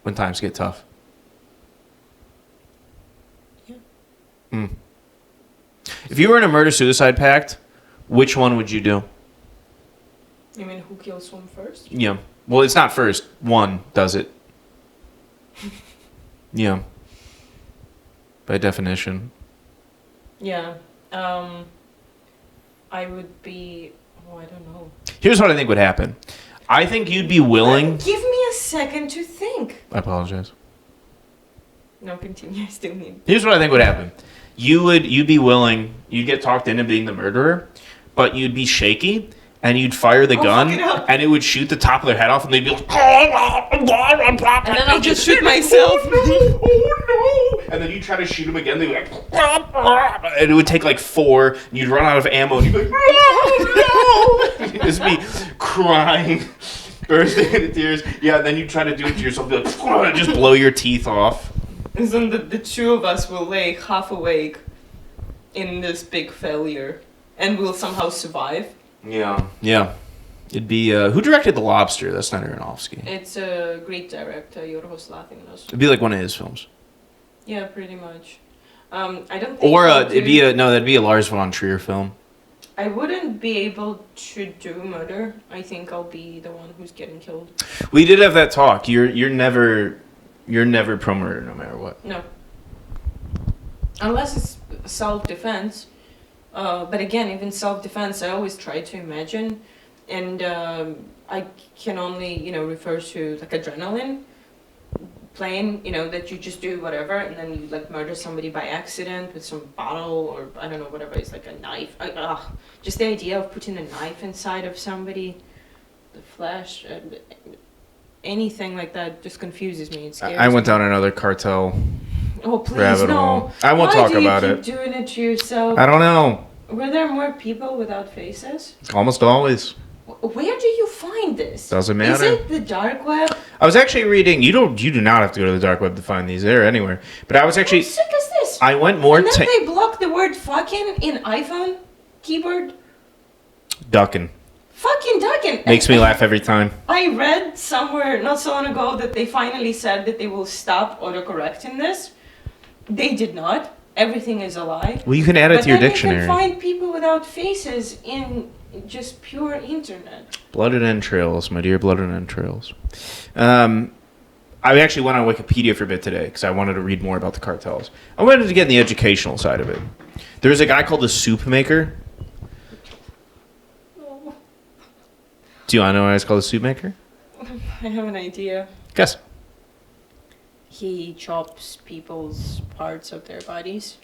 when times get tough. If you were in a murder-suicide pact, which one would you do? You mean who kills whom first? Yeah. Well, it's not first. One does it. Yeah. By definition. Yeah. I would be... Oh, I don't know. Here's what I think would happen. I think you'd be willing... Give me a second to think. I apologize. No, continue. I still need... Here's what I think would happen. You'd be willing, you'd get talked into being the murderer, but you'd be shaky, and you'd fire the gun, and it would shoot the top of their head off, and they'd be like, and then I'll just shoot myself. Oh no! And then you'd try to shoot him again, they'd be like, and it would take like 4, and you'd run out of ammo, and you'd be like, oh no! You'd just be crying, bursting into tears. Yeah, and then you'd try to do it to yourself, be like, just blow your teeth off. And then the two of us will lay half awake in this big failure, and we'll somehow survive. Yeah. It'd be who directed The Lobster? That's not Aronofsky. It's a Greek director, Yorgos Lanthimos. It'd be like one of his films. Yeah, pretty much. I don't think. Or that'd be a Lars von Trier film. I wouldn't be able to do murder. I think I'll be the one who's getting killed. We did have that talk. You're never pro murder no matter what. No. Unless it's self-defense. But again, even self-defense, I always try to imagine. And I can only, refer to like adrenaline. Playing, that you just do whatever and then you like murder somebody by accident with some bottle or I don't know, whatever. It's like a knife. Just the idea of putting a knife inside of somebody, the flesh, anything like that just confuses me. It scares I went me. down another cartel. Oh please rabbit no! hole. I won't talk about Why do you it. keep doing it to yourself? I don't know. Were there more people without faces? Almost always. Where do you find this? Doesn't matter. Is it the dark web? I was actually reading. You do not have to go to the dark web to find these. They're anywhere. But I was actually. How sick is this? I went more. And then they block the word "fucking" in iPhone keyboard. Ducking. Fucking ducking. Makes me laugh every time. I read somewhere not so long ago that they finally said that they will stop autocorrecting this. They did not. Everything is a lie. Well, you can add it to your dictionary. You can find people without faces in just pure internet. Blood and entrails, my dear blood and entrails. I actually went on Wikipedia for a bit today because I wanted to read more about the cartels. I wanted to get in the educational side of it. There's a guy called the Soup Maker. Do you want to know why it's called a soup maker? I have an idea. Guess. He chops people's parts of their bodies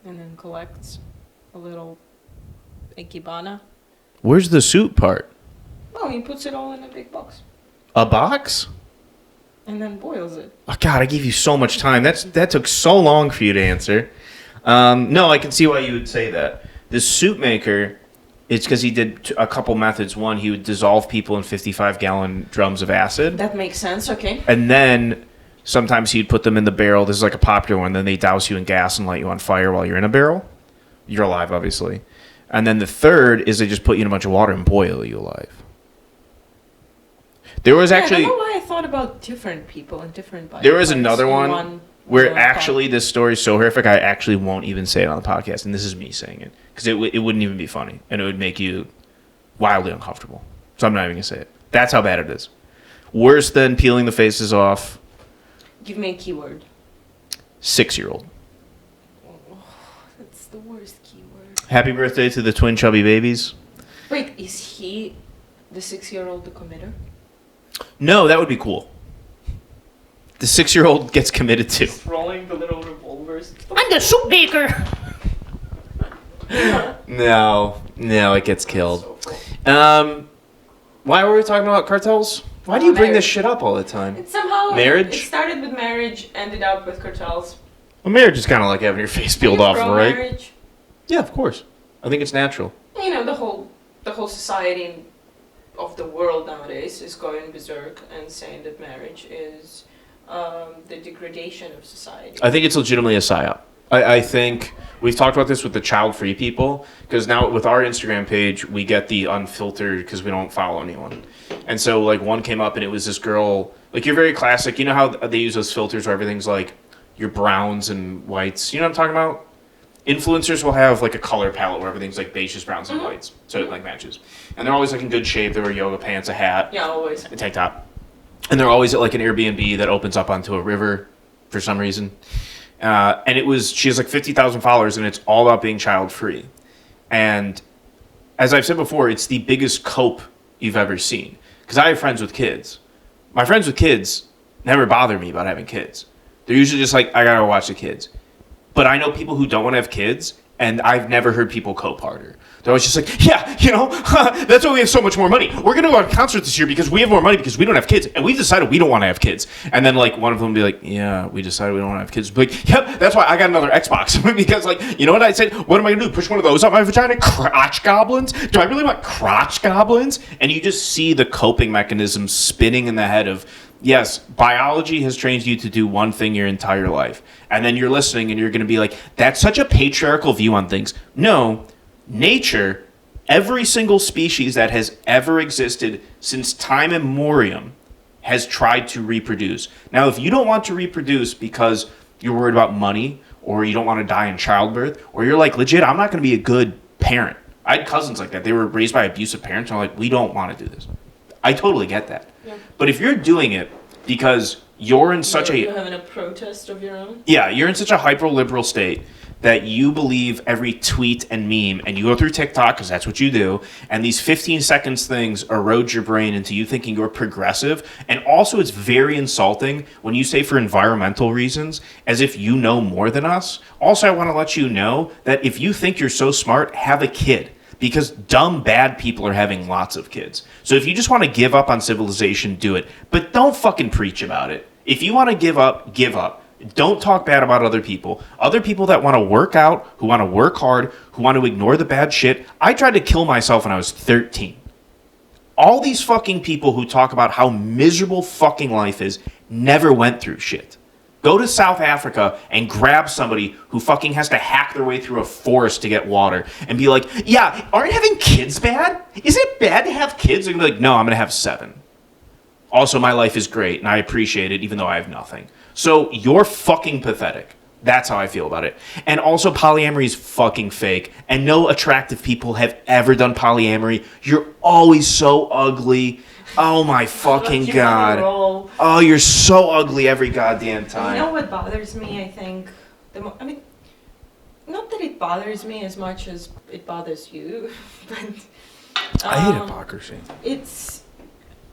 and then collects a little ikebana. Where's the soup part? Oh, he puts it all in a big box A box? and then boils it. Oh, God, I gave you so much time. That took so long for you to answer. No, I can see why you would say that. The soup maker, it's because he did a couple methods. One, he would dissolve people in 55-gallon drums of acid. That makes sense, okay. And then sometimes he'd put them in the barrel. This is like a popular one. Then they douse you in gas and light you on fire while you're in a barrel. You're alive, obviously. And then the third is they just put you in a bunch of water and boil you alive. There was actually... I don't know why I thought about different people and different bodies. There was another one where actually this story is so horrific, I actually won't even say it on the podcast. And this is me saying it. Because it wouldn't even be funny. And it would make you wildly uncomfortable. So I'm not even going to say it. That's how bad it is. Worse than peeling the faces off. Give me a keyword. 6-year-old. Oh, that's the worst keyword. Happy birthday to the twin chubby babies. Wait, is he the 6-year-old the committer? No, that would be cool. The 6-year-old gets committed to. Rolling the little revolvers. I'm the soup maker. No, it gets killed. Why were we talking about cartels? Why do you bring this shit up all the time? It somehow Marriage? It started with marriage, ended up with cartels. Well, marriage is kind of like having your face peeled off, right? Marriage. Yeah, of course. I think it's natural. You know, the whole society of the world nowadays is going berserk and saying that marriage is the degradation of society. I think it's legitimately a psyop. I think we've talked about this with the child-free people, because now with our Instagram page, we get the unfiltered because we don't follow anyone. And so, like, one came up and it was this girl, like, you're very classic. You know how they use those filters where everything's, like, your browns and whites? You know what I'm talking about? Influencers will have, like, a color palette where everything's, like, beiges, browns, and whites. So it, like, matches. And they're always, like, in good shape. They wear yoga pants, a hat. Yeah, always. A tank top. And they're always at, like, an Airbnb that opens up onto a river for some reason. And she has like 50,000 followers, and it's all about being child free. And as I've said before, it's the biggest cope you've ever seen. Because I have friends with kids. My friends with kids never bother me about having kids. They're usually just like, I gotta watch the kids. But I know people who don't want to have kids, and I've never heard people cope harder. They're always just like, yeah, you know, that's why we have so much more money. We're going to go on concerts this year because we have more money because we don't have kids. And we've decided we don't want to have kids. And then, like, one of them will be like, yeah, we decided we don't want to have kids. But like, yep, that's why I got another Xbox. Because, like, you know what I said? What am I going to do? Push one of those up my vagina? Crotch goblins? Do I really want crotch goblins? And you just see the coping mechanism spinning in the head of, yes, biology has trained you to do one thing your entire life. And then you're listening and you're going to be like, that's such a patriarchal view on things. No. Nature, every single species that has ever existed since time immemorial has tried to reproduce. Now, if you don't want to reproduce because you're worried about money, or you don't want to die in childbirth, or you're like, legit, I'm not going to be a good parent. I had cousins like that. They were raised by abusive parents, and I'm like, we don't want to do this. I totally get that. Yeah. But if you're doing it because you're in such You're having a protest of your own? Yeah, you're in such a hyper-liberal state that you believe every tweet and meme, and you go through TikTok, because that's what you do, and these 15 seconds things erode your brain into you thinking you're progressive. And also, it's very insulting when you say for environmental reasons, as if you know more than us. Also, I want to let you know that if you think you're so smart, have a kid. Because dumb, bad people are having lots of kids. So if you just want to give up on civilization, do it. But don't fucking preach about it. If you want to give up, give up. Don't talk bad about other people. Other people that want to work out, who want to work hard, who want to ignore the bad shit. I tried to kill myself when I was 13. All these fucking people who talk about how miserable fucking life is never went through shit. Go to South Africa and grab somebody who fucking has to hack their way through a forest to get water and be like, yeah, aren't having kids bad? Is it bad to have kids? And be like, no, I'm going to have 7. Also, my life is great, and I appreciate it, even though I have nothing. So you're fucking pathetic. That's how I feel about it. And also, polyamory is fucking fake. And no attractive people have ever done polyamory. You're always so ugly. Oh my fucking God. Oh, you're so ugly every goddamn time. You know what bothers me, I think? I mean, not that it bothers me as much as it bothers you, but I hate hypocrisy.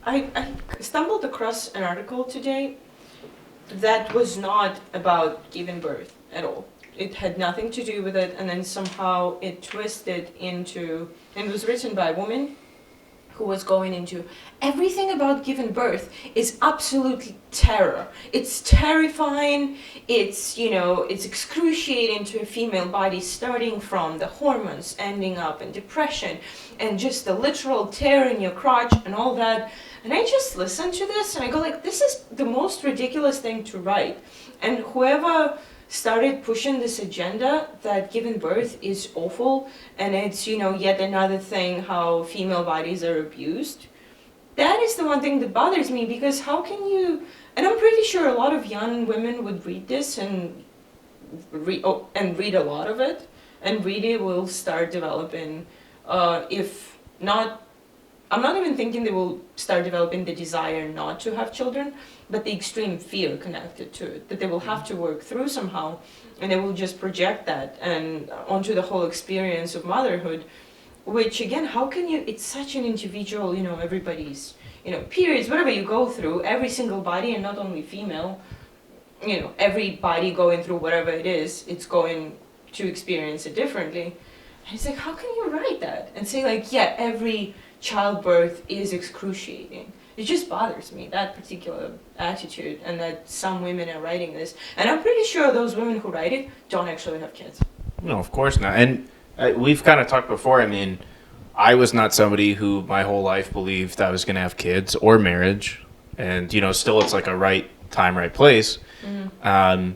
I stumbled across an article today that was not about giving birth at all. It had nothing to do with it, and then somehow it twisted into, and it was written by a woman who was going into everything about giving birth is absolutely terror. It's terrifying. It's, it's excruciating to a female body, starting from the hormones, ending up in depression, and just the literal tear in your crotch and all that. And I just listened to this and I go like, this is the most ridiculous thing to write. And whoever started pushing this agenda that giving birth is awful and it's, yet another thing how female bodies are abused, that is the one thing that bothers me, because how can you, and I'm pretty sure a lot of young women would read this and read a lot of it, and really will start developing, if not, I'm not even thinking they will start developing the desire not to have children, but the extreme fear connected to it, that they will have to work through somehow, and they will just project that and onto the whole experience of motherhood, which again, how can you, it's such an individual, everybody's, periods, whatever you go through, every single body, and not only female, every body going through whatever it is, it's going to experience it differently. And it's like, how can you write that and say like, yeah, every childbirth is excruciating? It just bothers me, that particular attitude, and that some women are writing this. And I'm pretty sure those women who write it don't actually have kids. No, of course not. And we've kind of talked before. I mean, I was not somebody who my whole life believed I was going to have kids or marriage. And, still it's like a right time, right place. Mm-hmm.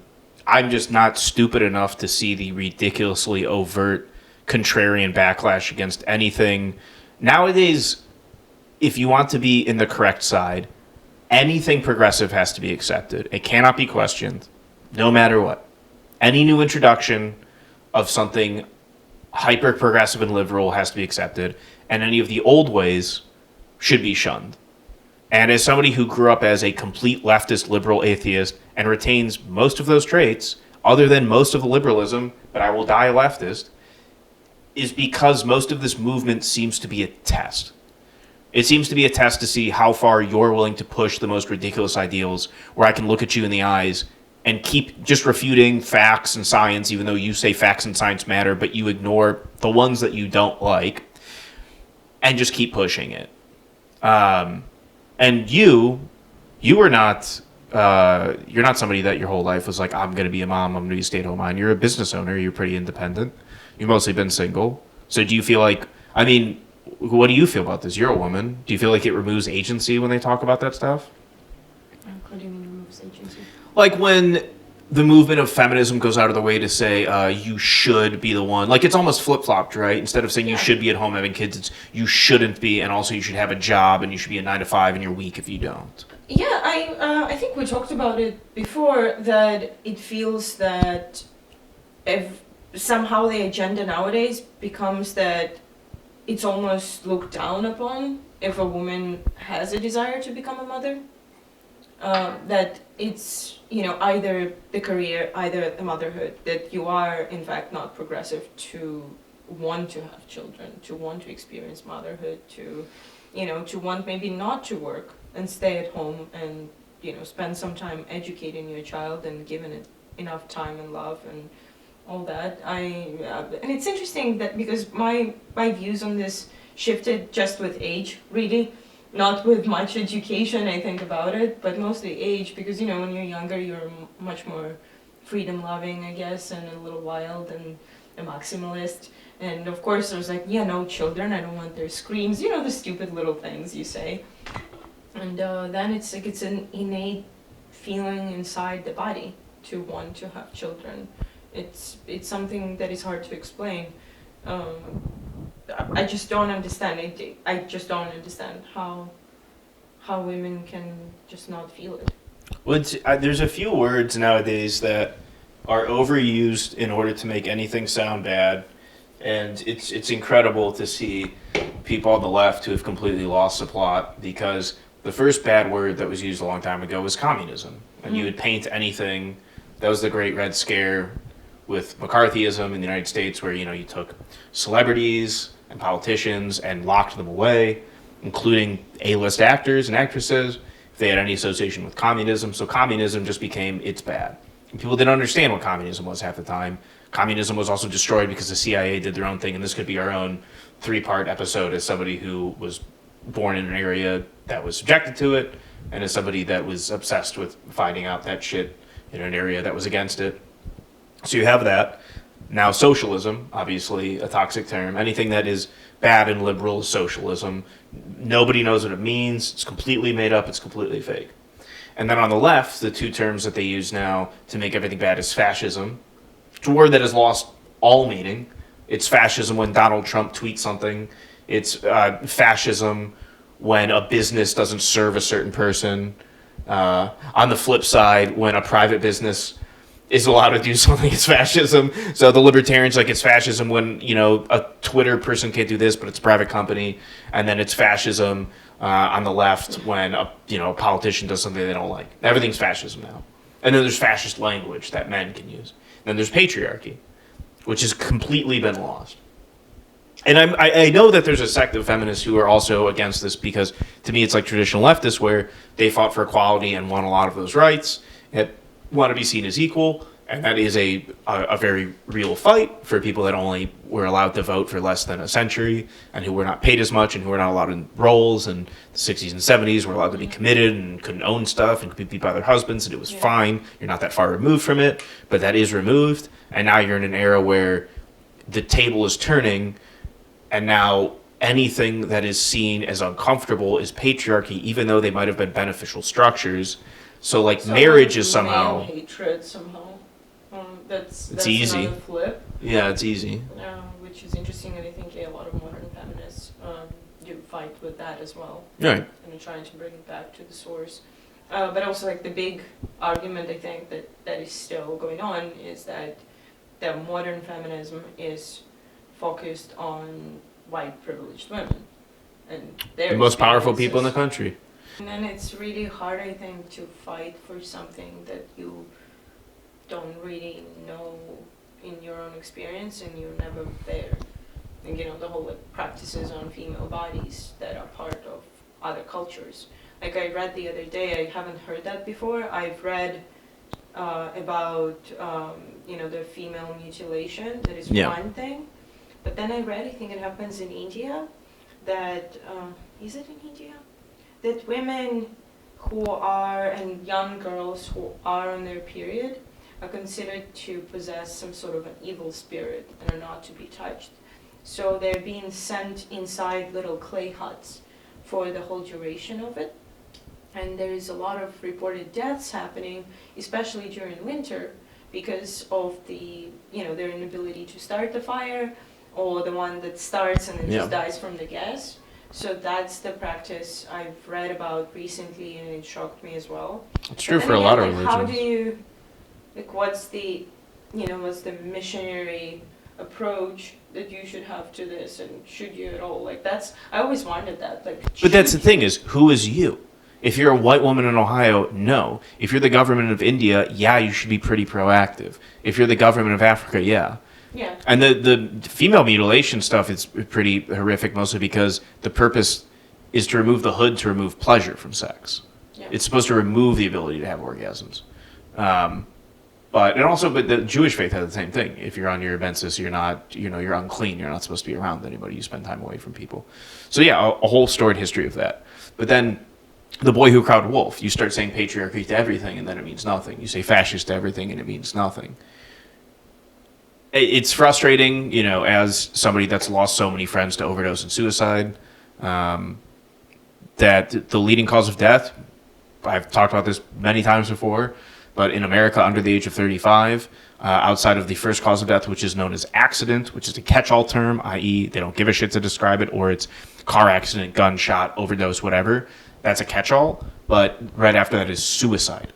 I'm just not stupid enough to see the ridiculously overt contrarian backlash against anything. Nowadays, if you want to be in the correct side, anything progressive has to be accepted. It cannot be questioned, no matter what. Any new introduction of something hyper-progressive and liberal has to be accepted, and any of the old ways should be shunned. And as somebody who grew up as a complete leftist liberal atheist and retains most of those traits, other than most of the liberalism, but I will die a leftist, is because most of this movement seems to be a test. It seems to be a test to see how far you're willing to push the most ridiculous ideals, where I can look at you in the eyes and keep just refuting facts and science, even though you say facts and science matter, but you ignore the ones that you don't like, and just keep pushing it. And you are not, you're not somebody that your whole life was like, I'm going to be a mom, I'm going to be a stay-at-home mom. You're a business owner, you're pretty independent. You've mostly been single. So do you feel like, what do you feel about this? You're a woman. Do you feel like it removes agency when they talk about that stuff? What do you mean removes agency? Like when the movement of feminism goes out of the way to say you should be the one. Like it's almost flip-flopped, right? Instead of saying you should be at home having kids, it's you shouldn't be, and also you should have a job and you should be a 9-to-5 and you're weak if you don't. Yeah, I think we talked about it before, that it feels that if somehow the agenda nowadays becomes that it's almost looked down upon if a woman has a desire to become a mother. That it's, either the career, either the motherhood, that you are in fact not progressive to want to have children, to want to experience motherhood, to want maybe not to work and stay at home and, spend some time educating your child and giving it enough time and love and all that. And it's interesting that because my views on this shifted just with age, really, not with much education, I think, about it, but mostly age, because when you're younger, you're much more freedom-loving, I guess, and a little wild and a maximalist. And of course, there's like, no children, I don't want their screams, the stupid little things you say. And then it's like it's an innate feeling inside the body to want to have children. It's something that is hard to explain. I just don't understand it. I just don't understand how women can just not feel it. Well, there's a few words nowadays that are overused in order to make anything sound bad, and it's incredible to see people on the left who have completely lost the plot, because the first bad word that was used a long time ago was communism, and you would paint anything. That was the Great Red Scare with McCarthyism in the United States, where you took celebrities and politicians and locked them away, including A-list actors and actresses, if they had any association with communism. So communism just became, it's bad. And people didn't understand what communism was half the time. Communism was also destroyed because the CIA did their own thing, and this could be our own 3-part episode as somebody who was born in an area that was subjected to it, and as somebody that was obsessed with finding out that shit in an area that was against it. So you have that. Now socialism, obviously a toxic term. Anything that is bad and liberal is socialism. Nobody knows what it means. It's completely made up. It's completely fake. And then on the left, the two terms that they use now to make everything bad is fascism. It's a word that has lost all meaning. It's fascism when Donald Trump tweets something. It's fascism when a business doesn't serve a certain person. On the flip side, when a private business is allowed to do something, it's fascism. So the libertarians, like, it's fascism when, a Twitter person can't do this, but it's a private company. And then it's fascism on the left when a politician does something they don't like. Everything's fascism now. And then there's fascist language that men can use. Then there's patriarchy, which has completely been lost. And I know that there's a sect of feminists who are also against this because, to me, it's like traditional leftists where they fought for equality and won a lot of those rights and want to be seen as equal. And that is a very real fight for people that only were allowed to vote for less than a century and who were not paid as much and who were not allowed in roles. And the 60s and 70s were allowed to be committed and couldn't own stuff and could be beat by their husbands, and it was fine. You're not that far removed from it, but that is removed. And now you're in an era where the table is turning, and now anything that is seen as uncomfortable is patriarchy, even though they might have been beneficial structures. So marriage is somehow male hatred somehow. That's easy. Another flip. Yeah, it's easy. Which is interesting, and I think a lot of modern feminists do fight with that as well. Right. And trying to bring it back to the source. But also, the big argument I think that is still going on is that modern feminism is focused on white privileged women and the most powerful people in the country. And then it's really hard, I think, to fight for something that you don't really know in your own experience and you're never there. And, the whole practices on female bodies that are part of other cultures. I read the other day, I haven't heard that before. I've read about the female mutilation. That is one thing. But then I read, I think it happens in India, that, is it in India? That women who are, and young girls who are on their period, are considered to possess some sort of an evil spirit and are not to be touched. So they're being sent inside little clay huts for the whole duration of it. And there is a lot of reported deaths happening, especially during winter, because of their inability to start the fire, or the one that starts and then just dies from the gas. So that's the practice I've read about recently, and it shocked me as well. It's true for a lot of religions. How do you, what's the missionary approach that you should have to this, and should you at all? I always wondered that. But that's the thing is, who is you? If you're a white woman in Ohio, no. If you're the government of India, yeah, you should be pretty proactive. If you're the government of Africa, yeah. Yeah. And the female mutilation stuff is pretty horrific, mostly because the purpose is to remove the hood, to remove pleasure from sex. Yeah. It's supposed to remove the ability to have orgasms. But the Jewish faith has the same thing. If you're on your menses, you're not, you're unclean. You're not supposed to be around anybody. You spend time away from people. So yeah, a whole storied history of that. But then the boy who cried wolf, you start saying patriarchy to everything, and then it means nothing. You say fascist to everything, and it means nothing. It's frustrating, as somebody that's lost so many friends to overdose and suicide, that the leading cause of death, I've talked about this many times before, but in America under the age of 35, outside of the first cause of death, which is known as accident, which is a catch-all term, i.e. they don't give a shit to describe it, or it's car accident, gunshot, overdose, whatever, that's a catch-all, but right after that is suicide.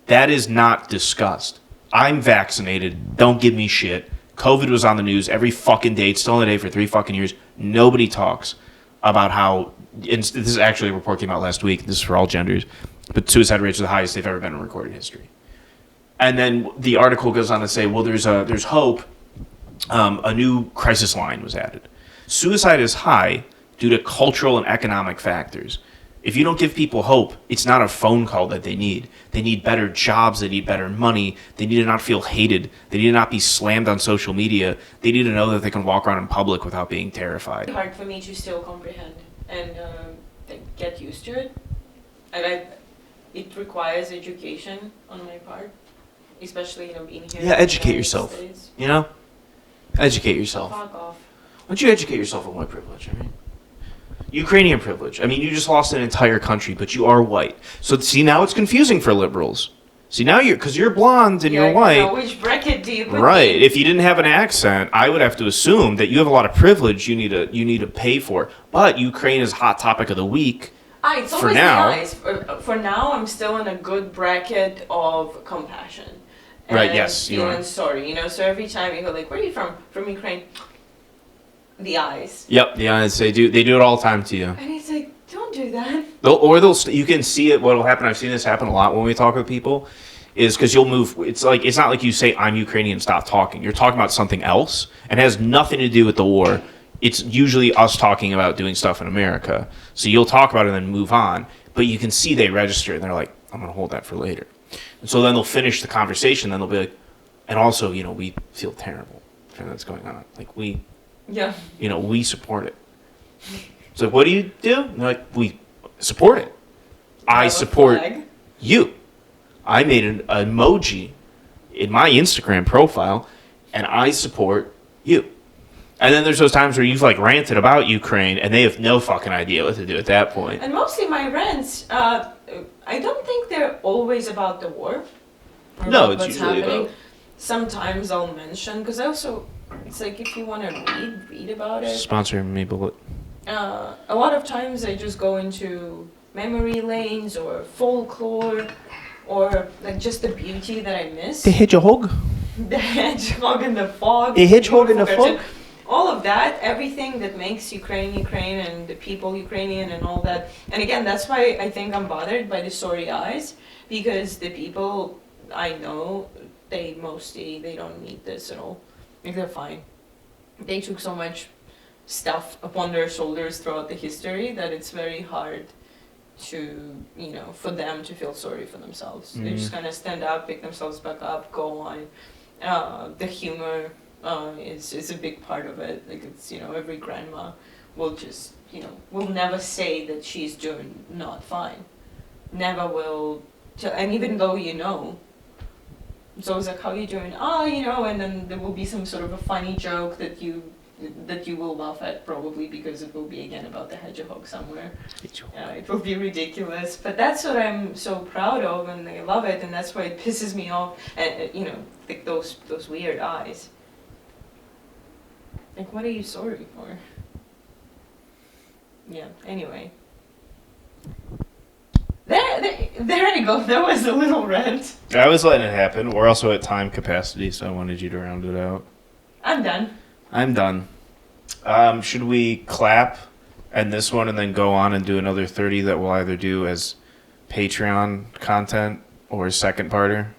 That is not discussed. I'm vaccinated. Don't give me shit. COVID was on the news every fucking day. It's still on the day for 3 fucking years. Nobody talks about how, this is actually a report came out last week. This is for all genders. But suicide rates are the highest they've ever been in recorded history. And then the article goes on to say, well, there's hope. A new crisis line was added. Suicide is high due to cultural and economic factors. If you don't give people hope, it's not a phone call that they need. They need better jobs. They need better money. They need to not feel hated. They need to not be slammed on social media. They need to know that they can walk around in public without being terrified. It's hard for me to still comprehend and get used to it. And it requires education on my part, especially being here. Yeah, educate in the yourself. United States. Educate yourself. Fuck off. Why don't you educate yourself on white privilege? Ukrainian privilege. You just lost an entire country, but you are white. So see, now it's confusing for liberals. See, now because you're blonde and you're white. Now which bracket do you put Right. in? If you didn't have an accent, I would have to assume that you have a lot of privilege you need to pay for. But Ukraine is hot topic of the week. It's always nice. For now, I'm still in a good bracket of compassion. Right, yes, you Feeling are. sorry, So every time you go like, where are you from? From Ukraine. The eyes. Yep, the eyes. They do it all the time to you. And it's like, don't do that. You can see it. What'll happen? I've seen this happen a lot when we talk with people, is because you'll move. It's not like you say I'm Ukrainian, stop talking. You're talking about something else, and it has nothing to do with the war. It's usually us talking about doing stuff in America. So you'll talk about it and then move on, but you can see they register and they're like, I'm gonna hold that for later. And so then they'll finish the conversation. Then they'll be like, and also, we feel terrible for that's going on. We support it. So what do you do? And they're like, we support it. I support you. I made an emoji in my Instagram profile, and I support you. And then there's those times where you've ranted about Ukraine, and they have no fucking idea what to do at that point. And mostly my rants, I don't think they're always about the war. Or No, it's what's usually happening. about. Sometimes I'll mention, because it's like if you want to read about it. Sponsor me, bullet. A lot of times I just go into memory lanes or folklore or just the beauty that I miss. The hedgehog. The hedgehog in the fog. The hedgehog in the fog. All of that, everything that makes Ukraine and the people Ukrainian and all that. And again, that's why I think I'm bothered by the sorry eyes, because the people I know, they don't need this at all. They're fine. They took so much stuff upon their shoulders throughout the history that it's very hard to, for them to feel sorry for themselves. They just kind of stand up, pick themselves back up, go on. The humor is a big part of it. It's, every grandma will just, will never say that she's doing not fine. Never will, and even though it's always like, how you doing? And then there will be some sort of a funny joke that you will laugh at, probably because it will be again about the hedgehog somewhere. It will be ridiculous, but that's what I'm so proud of, and I love it, and that's why it pisses me off. And those weird eyes. What are you sorry for? Yeah. Anyway. There you go. That was a little rant. I was letting it happen. We're also at time capacity, so I wanted you to round it out. I'm done. I'm done. Should we clap and this one and then go on and do another 30 that we'll either do as Patreon content or second parter?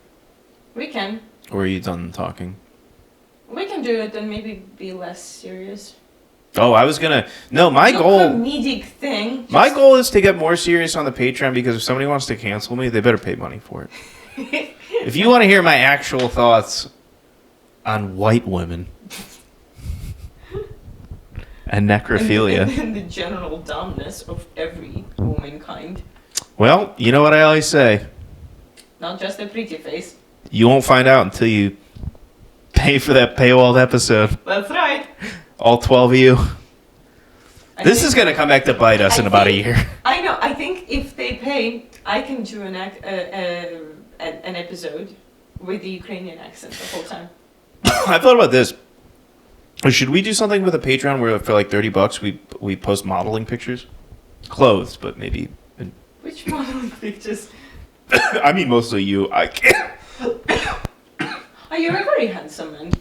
We can. Or are you done talking? We can do it and maybe be less serious. Oh, I was gonna... No, my goal... comedic thing. My goal is to get more serious on the Patreon, because if somebody wants to cancel me, they better pay money for it. If you want to hear my actual thoughts on white women and necrophilia... And the general dumbness of every womankind. Well, you know what I always say. Not just a pretty face. You won't find out until you pay for that paywalled episode. That's right. All 12 of you. This is going to come back to bite us in about a year. I know. I think if they pay, I can do an episode with the Ukrainian accent the whole time. I thought about this. Should we do something with a Patreon where for $30 we post modeling pictures? Clothes, but maybe... Which modeling pictures? I mean, mostly you. I can't... Oh, you're a very handsome man.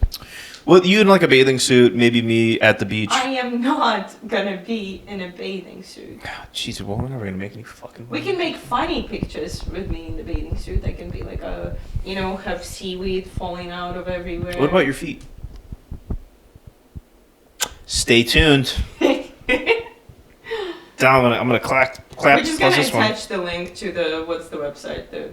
Well, you in a bathing suit, maybe me at the beach. I am not gonna be in a bathing suit. Jeez, well, we're never gonna make any fucking money. We can make funny pictures with me in the bathing suit. I can be have seaweed falling out of everywhere. What about your feet? Stay tuned. Down, I'm gonna clap. We're just gonna this one. attach the link to the what's the website? The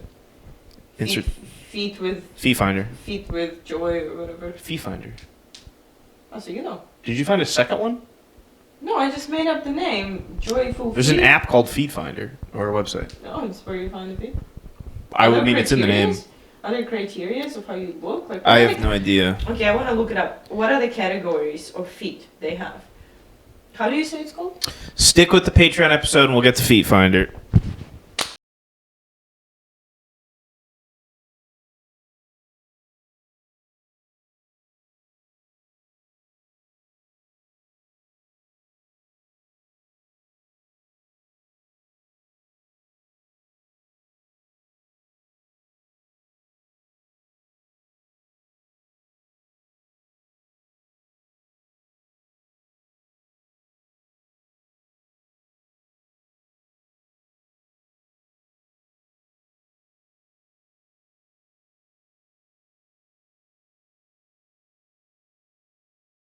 Insert feet with Fee Finder. feet with joy or whatever. Fee Finder. Oh, so you know. Did you find a second one? No, I just made up the name. Joyful. There's an app called Feet Finder or a website. Oh, it's where you find the feet. I would mean it's in the name. Are there criteria of how you look? Like, I have no idea. Okay, I want to look it up. What are the categories of feet they have? How do you say it's called? Stick with the Patreon episode and we'll get to Feet Finder.